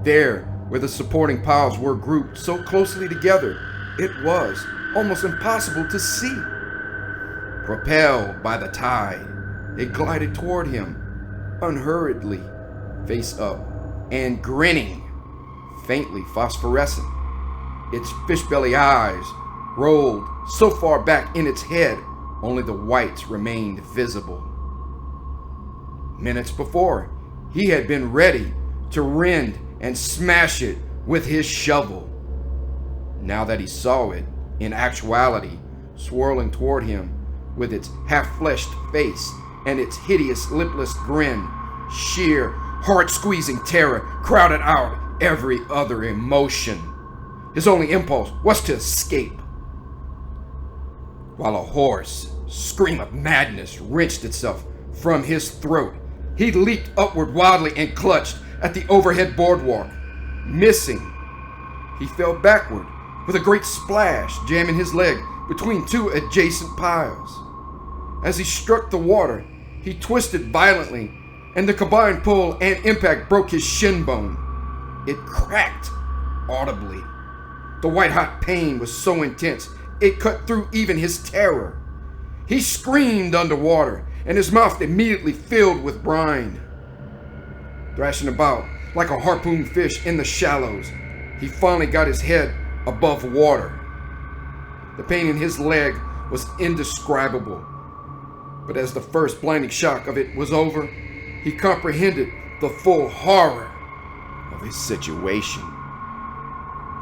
There, where the supporting piles were grouped so closely together, it was almost impossible to see. Propelled by the tide, it glided toward him, unhurriedly, face up, and grinning, faintly phosphorescent. Its fish-belly eyes rolled so far back in its head, only the whites remained visible. Minutes before, he had been ready to rend and smash it with his shovel. Now that he saw it, in actuality, swirling toward him with its half-fleshed face and its hideous lipless grin, sheer, heart-squeezing terror crowded out every other emotion. His only impulse was to escape. While a hoarse scream of madness wrenched itself from his throat, he leaped upward wildly and clutched at the overhead boardwalk. Missing, he fell backward with a great splash, jamming his leg between two adjacent piles. As he struck the water, he twisted violently, and the combined pull and impact broke his shin bone. It cracked audibly. The white-hot pain was so intense, it cut through even his terror. He screamed underwater, and his mouth immediately filled with brine. Thrashing about like a harpooned fish in the shallows, he finally got his head above water. The pain in his leg was indescribable, but as the first blinding shock of it was over, he comprehended the full horror of his situation.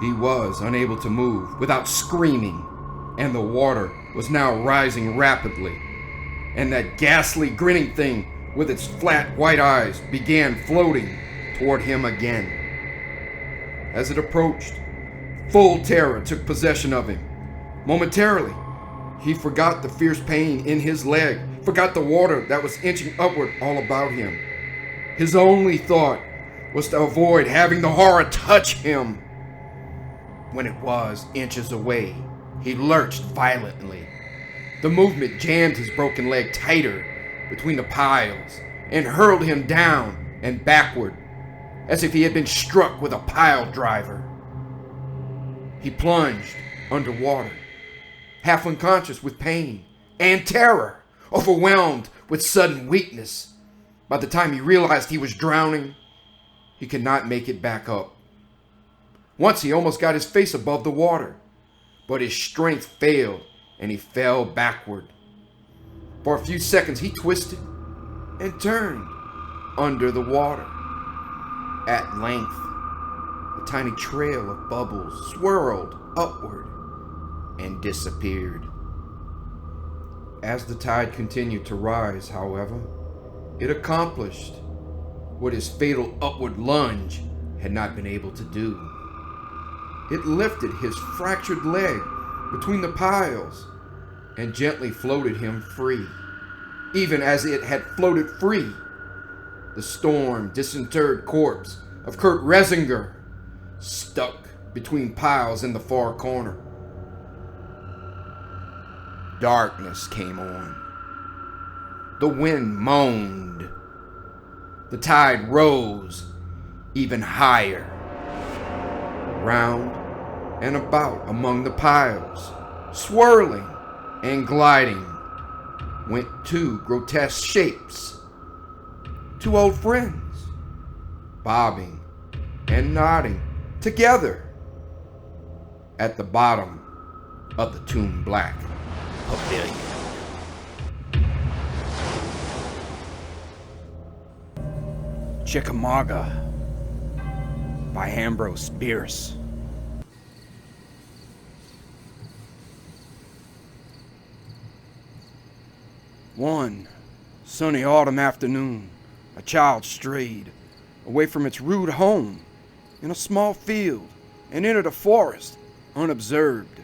He was unable to move without screaming, and the water was now rising rapidly, and that ghastly grinning thing with its flat white eyes began floating toward him again. As it approached, full terror took possession of him. Momentarily, he forgot the fierce pain in his leg, forgot the water that was inching upward all about him. His only thought was to avoid having the horror touch him. When it was inches away, he lurched violently, The movement jammed his broken leg tighter between the piles and hurled him down and backward as if he had been struck with a pile driver. He plunged underwater, half unconscious with pain and terror, overwhelmed with sudden weakness. By the time he realized he was drowning, he could not make it back up. Once he almost got his face above the water, but his strength failed and he fell backward. For a few seconds he twisted and turned under the water. At length, a tiny trail of bubbles swirled upward and disappeared. As the tide continued to rise, however, it accomplished what his fatal upward lunge had not been able to do. It lifted his fractured leg between the piles and gently floated him free. Even as it had floated free, the storm disinterred corpse of Kurt Resinger stuck between piles in the far corner. Darkness came on. The wind moaned. The tide rose even higher. Round and about among the piles, swirling and gliding, went two grotesque shapes. Two old friends, bobbing and nodding together at the bottom of the tomb black pavilion. Chickamauga by Ambrosebierce. One sunny autumn afternoon, a child strayed away from its rude home in a small field and entered a forest unobserved.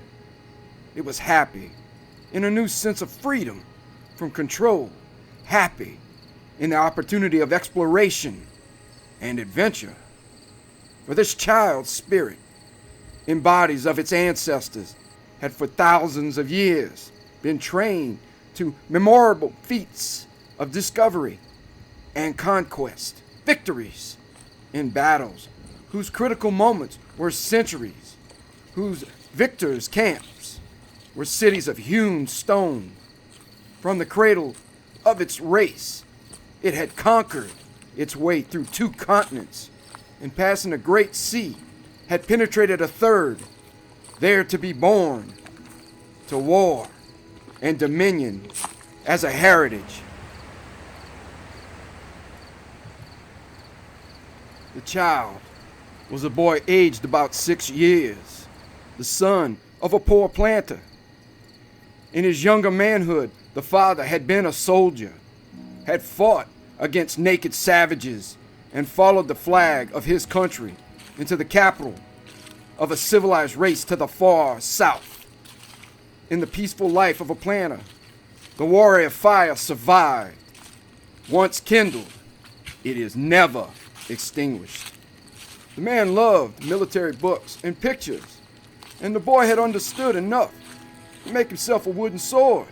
It was happy in a new sense of freedom from control, happy in the opportunity of exploration and adventure. For this child's spirit, embodies of its ancestors, had for thousands of years been trained to memorable feats of discovery and conquest, victories in battles whose critical moments were centuries, whose victors' camps were cities of hewn stone. From the cradle of its race, it had conquered its way through 2 continents, and passing a great sea, had penetrated a 3rd, there to be born to war and dominion as a heritage. The child was a boy aged about 6 years, the son of a poor planter. In his younger manhood, the father had been a soldier, had fought against naked savages, and followed the flag of his country into the capital of a civilized race to the far south. In the peaceful life of a planter, the warrior fire survived. Once kindled, it is never extinguished. The man loved military books and pictures, and the boy had understood enough to make himself a wooden sword,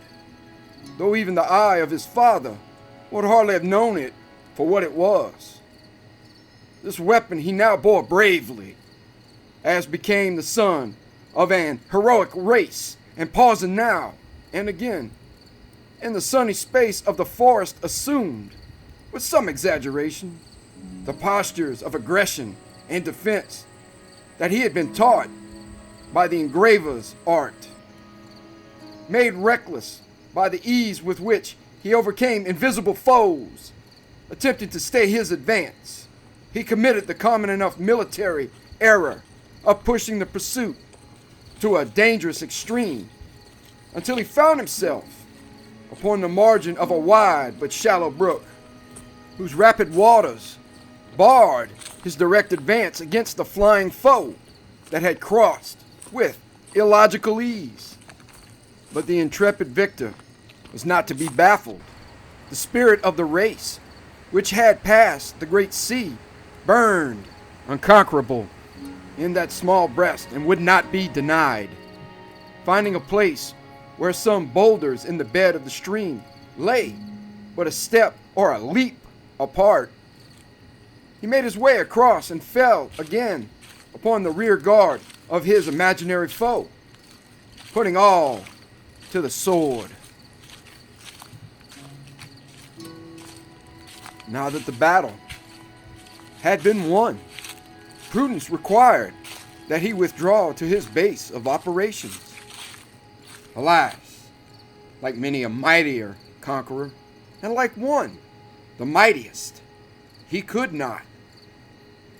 though even the eye of his father would hardly have known it for what it was. This weapon he now bore bravely, as became the son of an heroic race, and pausing now and again in the sunny space of the forest assumed, with some exaggeration, the postures of aggression and defense that he had been taught by the engraver's art. Made reckless by the ease with which he overcame invisible foes, attempting to stay his advance, he committed the common enough military error of pushing the pursuit to a dangerous extreme, until he found himself upon the margin of a wide but shallow brook, whose rapid waters barred his direct advance against the flying foe that had crossed with illogical ease. But the intrepid victor was not to be baffled. The spirit of the race, which had passed the great sea, burned unconquerable in that small breast and would not be denied. Finding a place where some boulders in the bed of the stream lay but a step or a leap apart. He made his way across and fell again upon the rear guard of his imaginary foe, putting all to the sword. Now that the battle had been won, prudence required that he withdraw to his base of operations. Alas, like many a mightier conqueror, and like one, the mightiest, he could not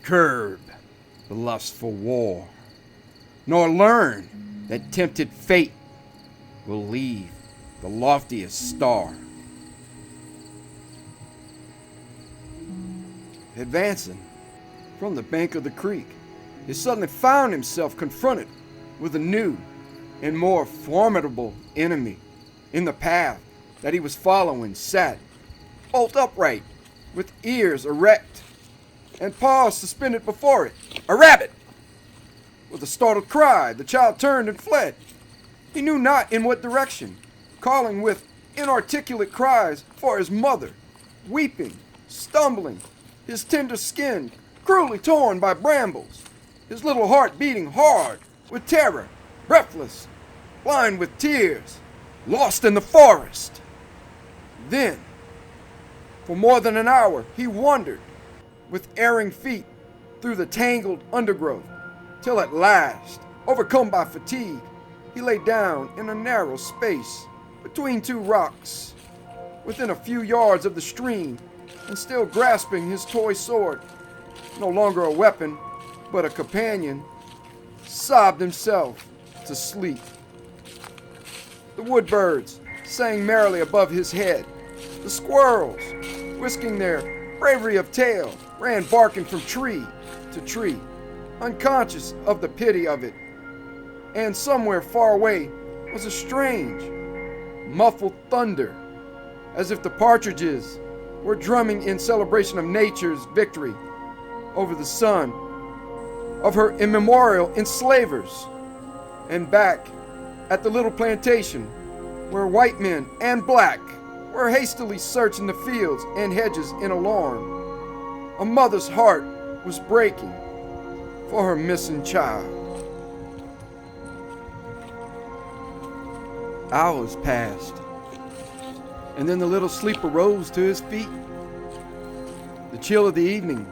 curb the lust for war, nor learn that tempted fate will leave the loftiest star. Advancing from the bank of the creek, he suddenly found himself confronted with a new and more formidable enemy. In the path that he was following sat, bolt upright, with ears erect and paws suspended before it, a rabbit. With a startled cry, the child turned and fled. He knew not in what direction, calling with inarticulate cries for his mother, weeping, stumbling, his tender skin cruelly torn by brambles, his little heart beating hard with terror, breathless, blind with tears, lost in the forest. Then, for more than an hour, he wandered with erring feet through the tangled undergrowth, till at last, overcome by fatigue, he lay down in a narrow space between two rocks, within a few yards of the stream, and still grasping his toy sword, no longer a weapon, but a companion, sobbed himself to sleep. The woodbirds sang merrily above his head. The squirrels, whisking their bravery of tail, ran barking from tree to tree, unconscious of the pity of it. And somewhere far away was a strange, muffled thunder, as if the partridges were drumming in celebration of nature's victory over the son of her immemorial enslavers. And back at the little plantation, where white men and black were hastily searching the fields and hedges in alarm, a mother's heart was breaking for her missing child. Hours passed, and then the little sleeper rose to his feet. The chill of the evening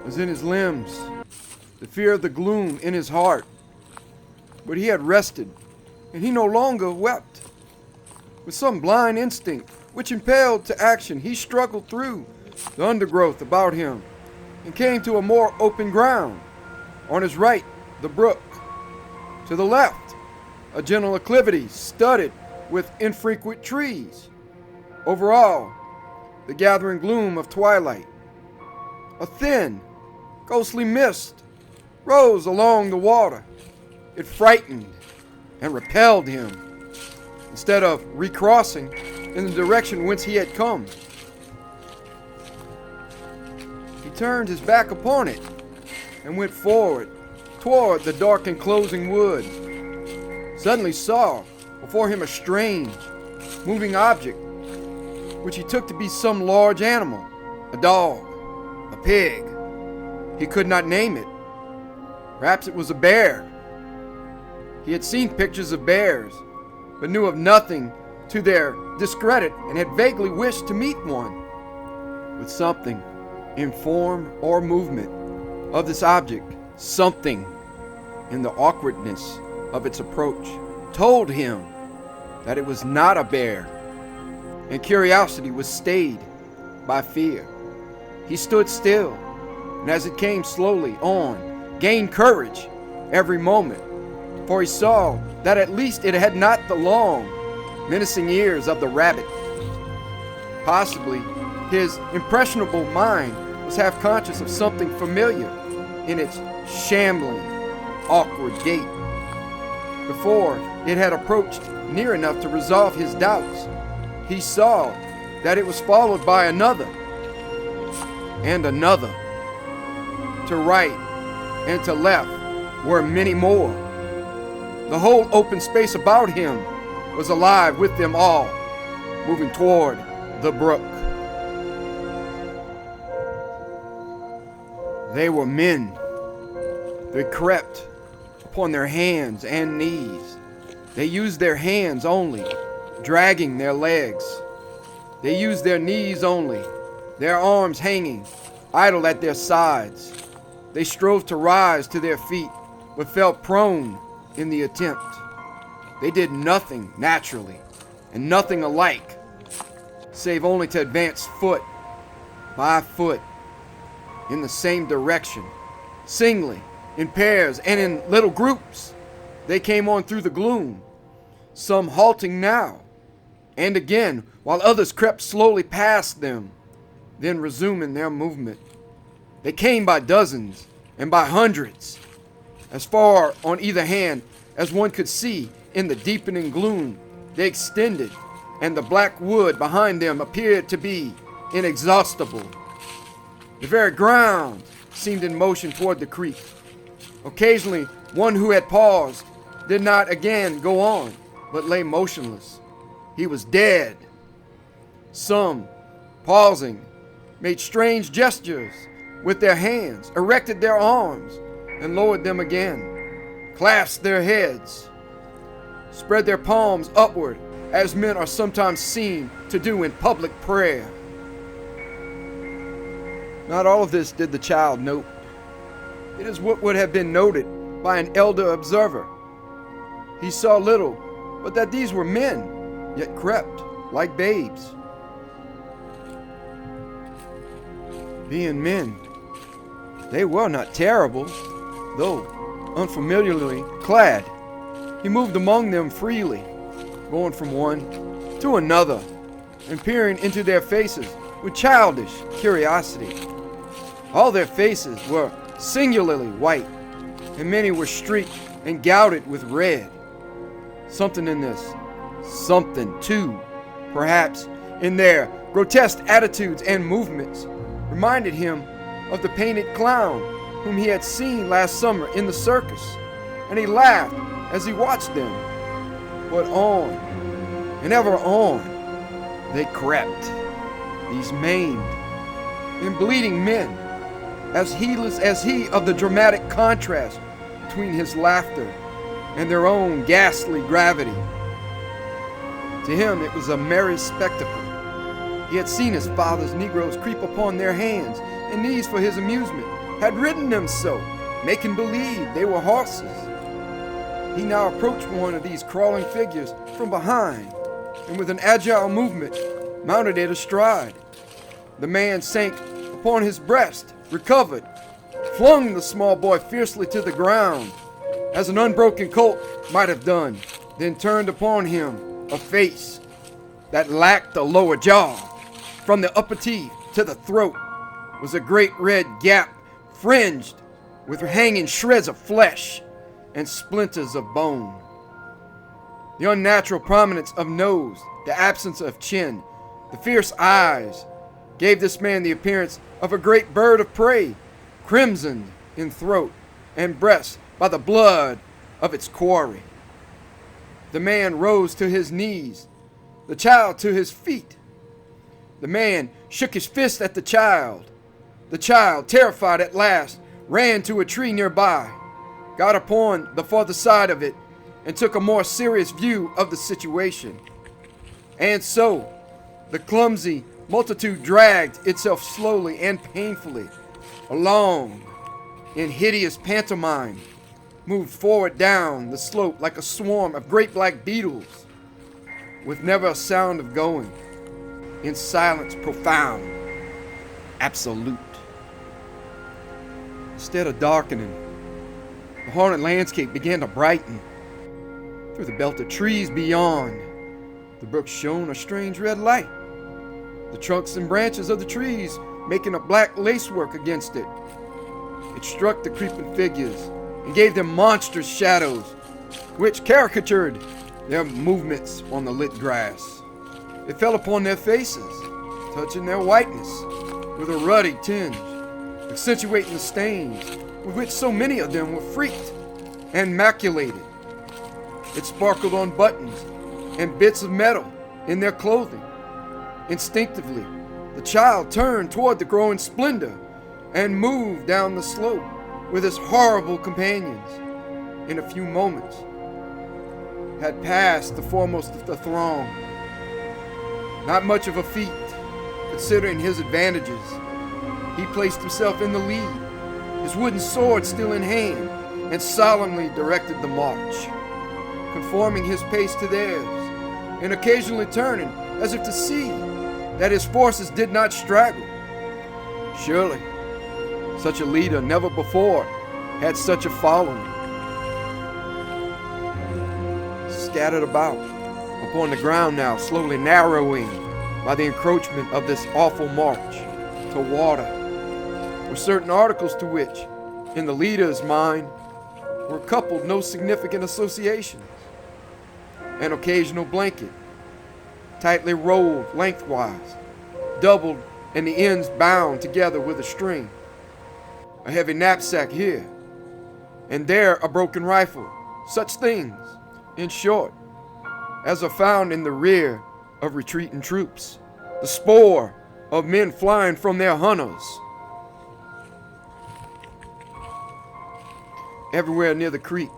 was in his limbs, the fear of the gloom in his heart. But he had rested, and he no longer wept. With some blind instinct which impelled to action, he struggled through the undergrowth about him and came to a more open ground. On his right, the brook. To the left, a gentle acclivity studded with infrequent trees. Over all, the gathering gloom of twilight. A thin, ghostly mist rose along the water. It frightened and repelled him, instead of recrossing in the direction whence he had come. He turned his back upon it and went forward toward the dark enclosing wood. Suddenly saw before him a strange, moving object, which he took to be some large animal, a dog, a pig. He could not name it. Perhaps it was a bear. He had seen pictures of bears, but knew of nothing to their discredit, and had vaguely wished to meet one. With something in form or movement of this object, something in the awkwardness of its approach, told him that it was not a bear, and curiosity was stayed by fear. He stood still, and as it came slowly on, gained courage every moment, for he saw that at least it had not the long, menacing ears of the rabbit. Possibly his impressionable mind was half conscious of something familiar in its shambling, awkward gait. Before it had approached near enough to resolve his doubts, he saw that it was followed by another, and another. To right and to left were many more. The whole open space about him was alive with them all, moving toward the brook. They were men. They crept upon their hands and knees. They used their hands only, dragging their legs. They used their knees only, their arms hanging, idle at their sides. They strove to rise to their feet, but fell prone in the attempt. They did nothing naturally, and nothing alike, save only to advance foot by foot in the same direction, singly, in pairs, and in little groups. They came on through the gloom, some halting now and again, while others crept slowly past them, then resuming their movement. They came by dozens and by hundreds, as far on either hand as one could see in the deepening gloom. They extended, and the black wood behind them appeared to be inexhaustible. The very ground seemed in motion toward the creek. Occasionally, one who had paused did not again go on, but lay motionless. He was dead. Some, pausing, made strange gestures with their hands, erected their arms, and lowered them again, clasped their heads, spread their palms upward, as men are sometimes seen to do in public prayer. Not all of this did the child note. It is what would have been noted by an elder observer. He saw little, but that these were men, yet crept like babes. Being men, they were not terrible, though unfamiliarly clad. He moved among them freely, going from one to another, and peering into their faces with childish curiosity. All their faces were singularly white, and many were streaked and gouted with red. Something in this, something too, perhaps, in their grotesque attitudes and movements, reminded him of the painted clown whom he had seen last summer in the circus, and he laughed as he watched them. But on, and ever on, they crept, these maimed and bleeding men, as heedless as he of the dramatic contrast between his laughter and their own ghastly gravity. To him it was a merry spectacle. He had seen his father's Negroes creep upon their hands and knees for his amusement, had ridden them so, making believe they were horses. He now approached one of these crawling figures from behind, and with an agile movement, mounted it astride. The man sank upon his breast, recovered, flung the small boy fiercely to the ground, as an unbroken colt might have done, then turned upon him a face that lacked the lower jaw. From the upper teeth to the throat was a great red gap fringed with hanging shreds of flesh and splinters of bone. The unnatural prominence of nose, the absence of chin, the fierce eyes gave this man the appearance of a great bird of prey, crimsoned in throat and breast by the blood of its quarry. The man rose to his knees, the child to his feet. The man shook his fist at the child. The child, terrified at last, ran to a tree nearby, got upon the farther side of it, and took a more serious view of the situation. And so, the clumsy multitude dragged itself slowly and painfully along in hideous pantomime, moved forward down the slope like a swarm of great black beetles, with never a sound of going, in silence profound, absolute. Instead of darkening, the haunted landscape began to brighten. Through the belt of trees beyond, the brook shone a strange red light, the trunks and branches of the trees making a black lacework against it. It struck the creeping figures and gave them monstrous shadows, which caricatured their movements on the lit grass. It fell upon their faces, touching their whiteness with a ruddy tinge, accentuating the stains with which so many of them were freaked and maculated. It sparkled on buttons, and bits of metal in their clothing. Instinctively, the child turned toward the growing splendor and moved down the slope with his horrible companions. In a few moments, had passed the foremost of the throng. Not much of a feat, considering his advantages. He placed himself in the lead, his wooden sword still in hand, and solemnly directed the march, conforming his pace to theirs, and occasionally turning as if to see that his forces did not straggle. Surely, such a leader never before had such a following. Scattered about upon the ground now, slowly narrowing by the encroachment of this awful march to water, were certain articles to which, in the leader's mind, were coupled no significant associations. An occasional blanket, tightly rolled lengthwise, doubled and the ends bound together with a string. A heavy knapsack here, and there a broken rifle. Such things, in short, as are found in the rear of retreating troops, the spoor of men flying from their hunters. Everywhere near the creek,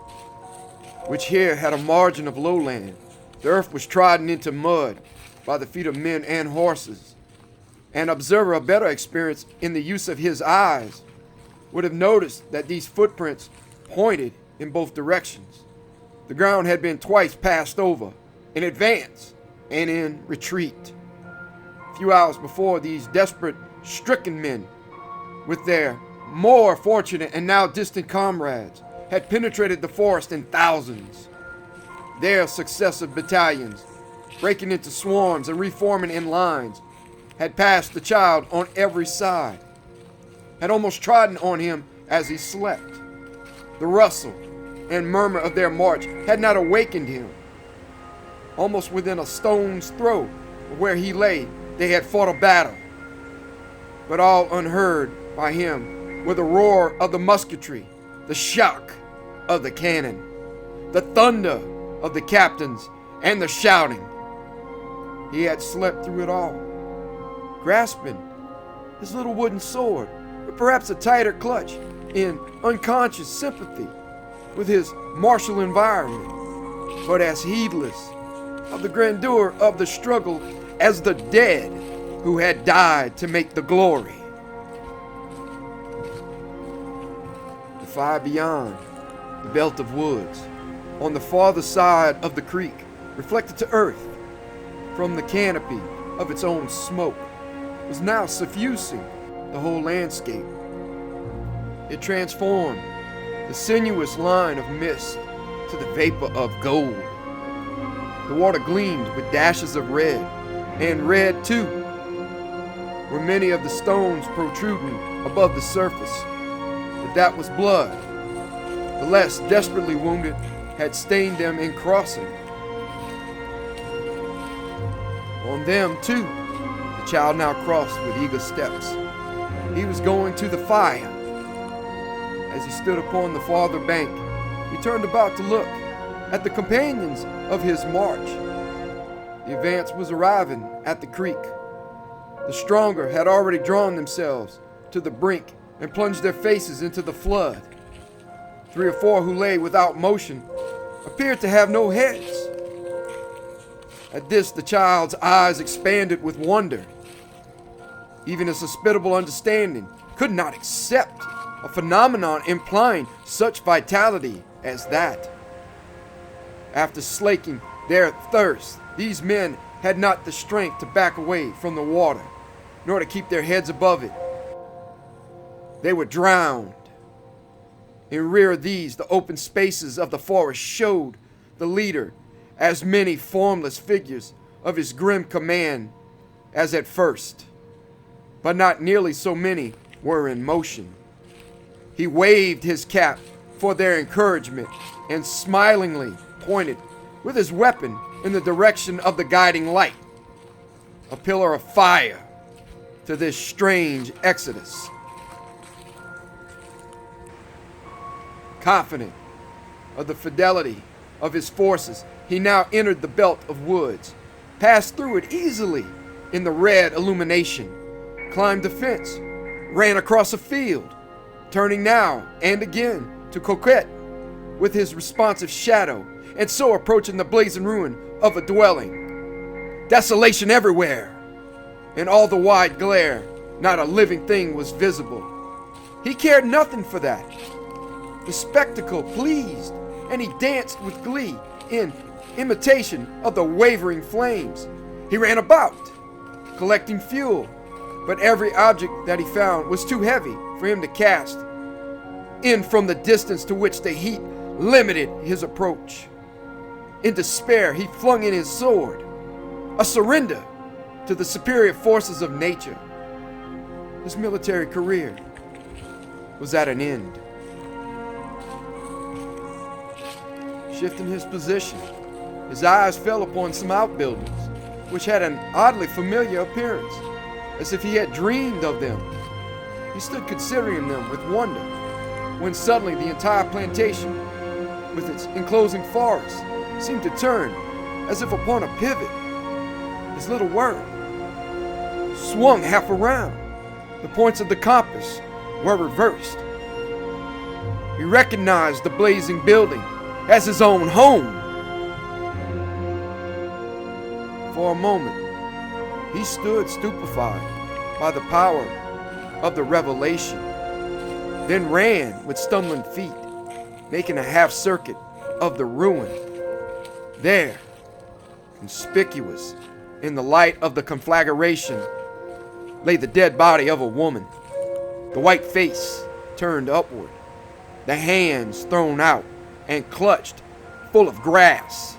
which here had a margin of lowland, the earth was trodden into mud by the feet of men and horses. An observer of better experience in the use of his eyes would have noticed that these footprints pointed in both directions. The ground had been twice passed over, in advance and in retreat. A few hours before, these desperate, stricken men, with their more fortunate and now distant comrades, had penetrated the forest in thousands. Their successive battalions, breaking into swarms and reforming in lines, had passed the child on every side, had almost trodden on him as he slept. The rustle and murmur of their march had not awakened him. Almost within a stone's throw of where he lay, they had fought a battle. But all unheard by him were the roar of the musketry, the shock of the cannon, the thunder of the captains, and the shouting. He had slept through it all, grasping his little wooden sword with perhaps a tighter clutch in unconscious sympathy with his martial environment, but as heedless of the grandeur of the struggle as the dead who had died to make the glory. Far beyond, the belt of woods, on the farther side of the creek, reflected to earth from the canopy of its own smoke, was now suffusing the whole landscape. It transformed the sinuous line of mist to the vapor of gold. The water gleamed with dashes of red, and red, too, were many of the stones protruding above the surface. But that was blood. The less desperately wounded had stained them in crossing. On them, too, the child now crossed with eager steps. He was going to the fire. As he stood upon the farther bank, he turned about to look at the companions of his march. The advance was arriving at the creek. The stronger had already drawn themselves to the brink and plunged their faces into the flood. 3 or 4 who lay without motion appeared to have no heads. At this, the child's eyes expanded with wonder. Even his hospitable understanding could not accept a phenomenon implying such vitality as that. After slaking their thirst, these men had not the strength to back away from the water, nor to keep their heads above it. They were drowned. In rear of these, the open spaces of the forest showed the leader as many formless figures of his grim command as at first, but not nearly so many were in motion. He waved his cap for their encouragement and smilingly pointed with his weapon in the direction of the guiding light, a pillar of fire to this strange exodus. Confident of the fidelity of his forces, He now entered the belt of woods, passed through it easily in the red illumination, climbed a fence, ran across a field, turning now and again to coquette with his responsive shadow, and so approaching the blazing ruin of a dwelling. Desolation everywhere. In all the wide glare, not a living thing was visible. He cared nothing for that. The spectacle pleased, and he danced with glee in imitation of the wavering flames. He ran about, collecting fuel, but every object that he found was too heavy for him to cast in from the distance to which the heat limited his approach. In despair, he flung in his sword, a surrender to the superior forces of nature. His military career was at an end. Shifting his position, his eyes fell upon some outbuildings, which had an oddly familiar appearance, as if he had dreamed of them. He stood considering them with wonder, when suddenly the entire plantation, with its enclosing forest, seemed to turn as if upon a pivot. His little world swung half around. The points of the compass were reversed. He recognized the blazing building as his own home. For a moment, he stood stupefied by the power of the revelation, then ran with stumbling feet, making a half circuit of the ruin. There, conspicuous in the light of the conflagration, lay the dead body of a woman, the white face turned upward, the hands thrown out and clutched, full of grass,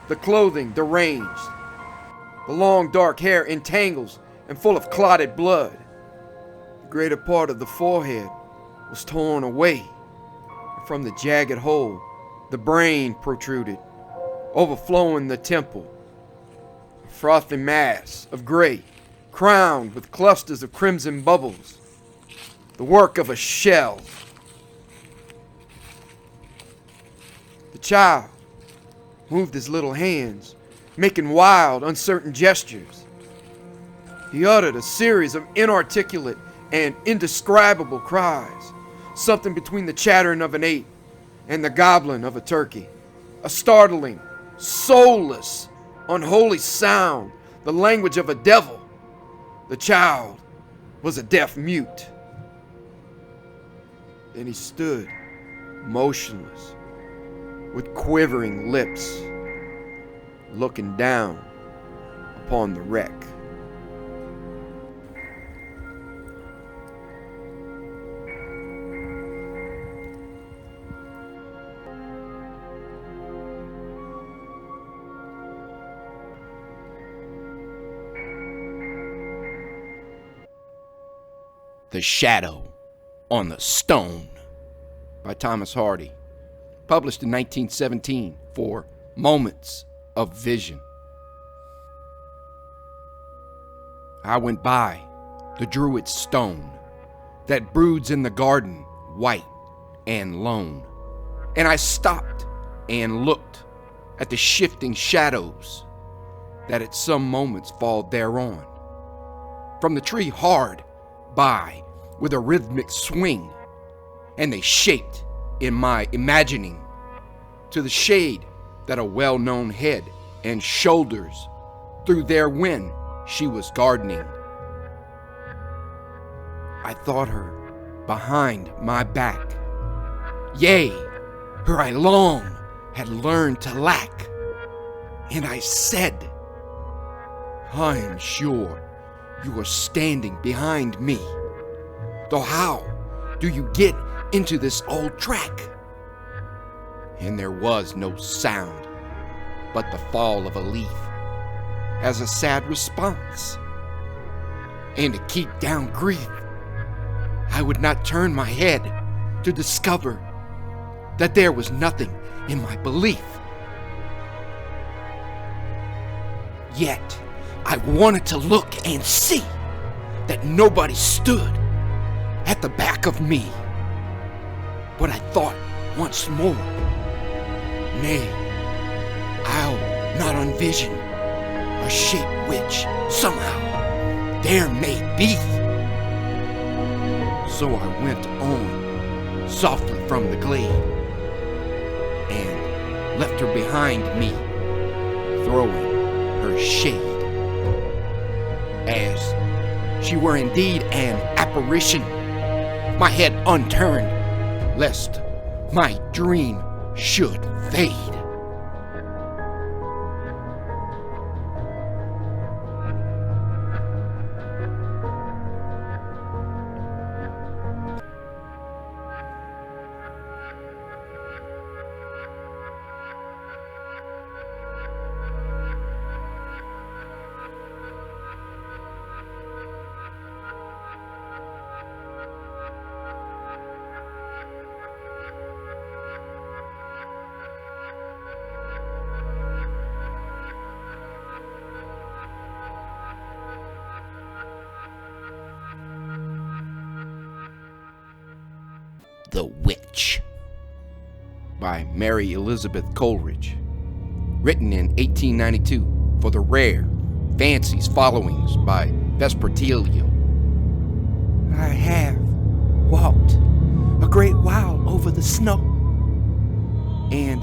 the clothing deranged, the long dark hair entangles and full of clotted blood. The greater part of the forehead was torn away, and from the jagged hole the brain protruded, overflowing the temple, a frothy mass of gray, crowned with clusters of crimson bubbles, the work of a shell. The child moved his little hands, making wild, uncertain gestures. He uttered a series of inarticulate and indescribable cries, something between the chattering of an ape and the gobbling of a turkey, a startling, soulless, unholy sound, the language of a devil. The child was a deaf mute. Then he stood, motionless, with quivering lips, looking down upon the wreck. The Shadow on the Stone by Thomashardy, published in 1917 for Moments of Vision. I went by the druid's stone that broods in the garden, white and lone, and I stopped and looked at the shifting shadows that at some moments fall thereon. From the tree hard by with a rhythmic swing, and they shaped in my imagining to the shade that a well-known head and shoulders threw there when she was gardening. I thought her behind my back, yea, her I long had learned to lack, and I said, I am sure you are standing behind me, though how do you get into this old track? And there was no sound but the fall of a leaf as a sad response. And to keep down grief, I would not turn my head to discover that there was nothing in my belief. Yet I wanted to look and see that nobody stood at the back of me. But I thought once more, nay, not on vision, a shape which, somehow, there may be. So I went on, softly from the glade, and left her behind me, throwing her shade, as she were indeed an apparition, my head unturned, lest my dream should fade. The Witch by Maryelizabethcoleridge, written in 1892 for the rare Fancies Followings by Vespertilio. I have walked a great while over the snow, and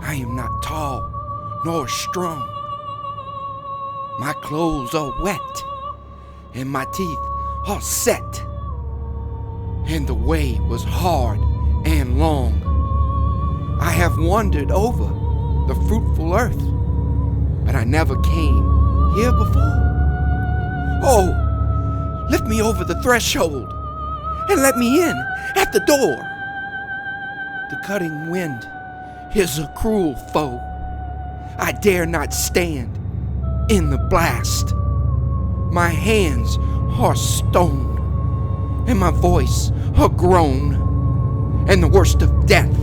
I am not tall nor strong. My clothes are wet, and my teeth are set, and the way was hard and long. I have wandered over the fruitful earth, but I never came here before. Oh, lift me over the threshold and let me in at the door. The cutting wind is a cruel foe. I dare not stand in the blast. My hands are stone, and my voice a groan, and the worst of death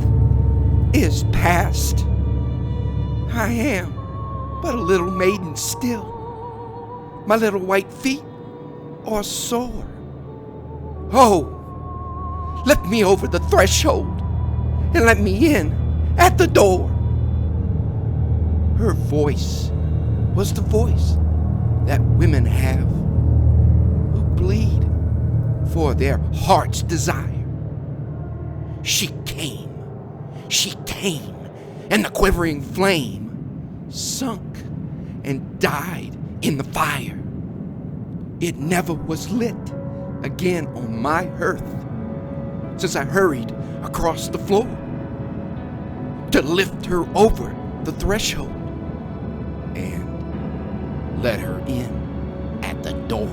is past. I am but a little maiden still. My little white feet are sore. Oh, lift me over the threshold and let me in at the door. Her voice was the voice that women have who bleed for their heart's desire. She came, and the quivering flame sunk and died in the fire. It never was lit again on my hearth since I hurried across the floor to lift her over the threshold and let her in at the door.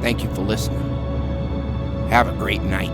Thank you for listening. Have a great night.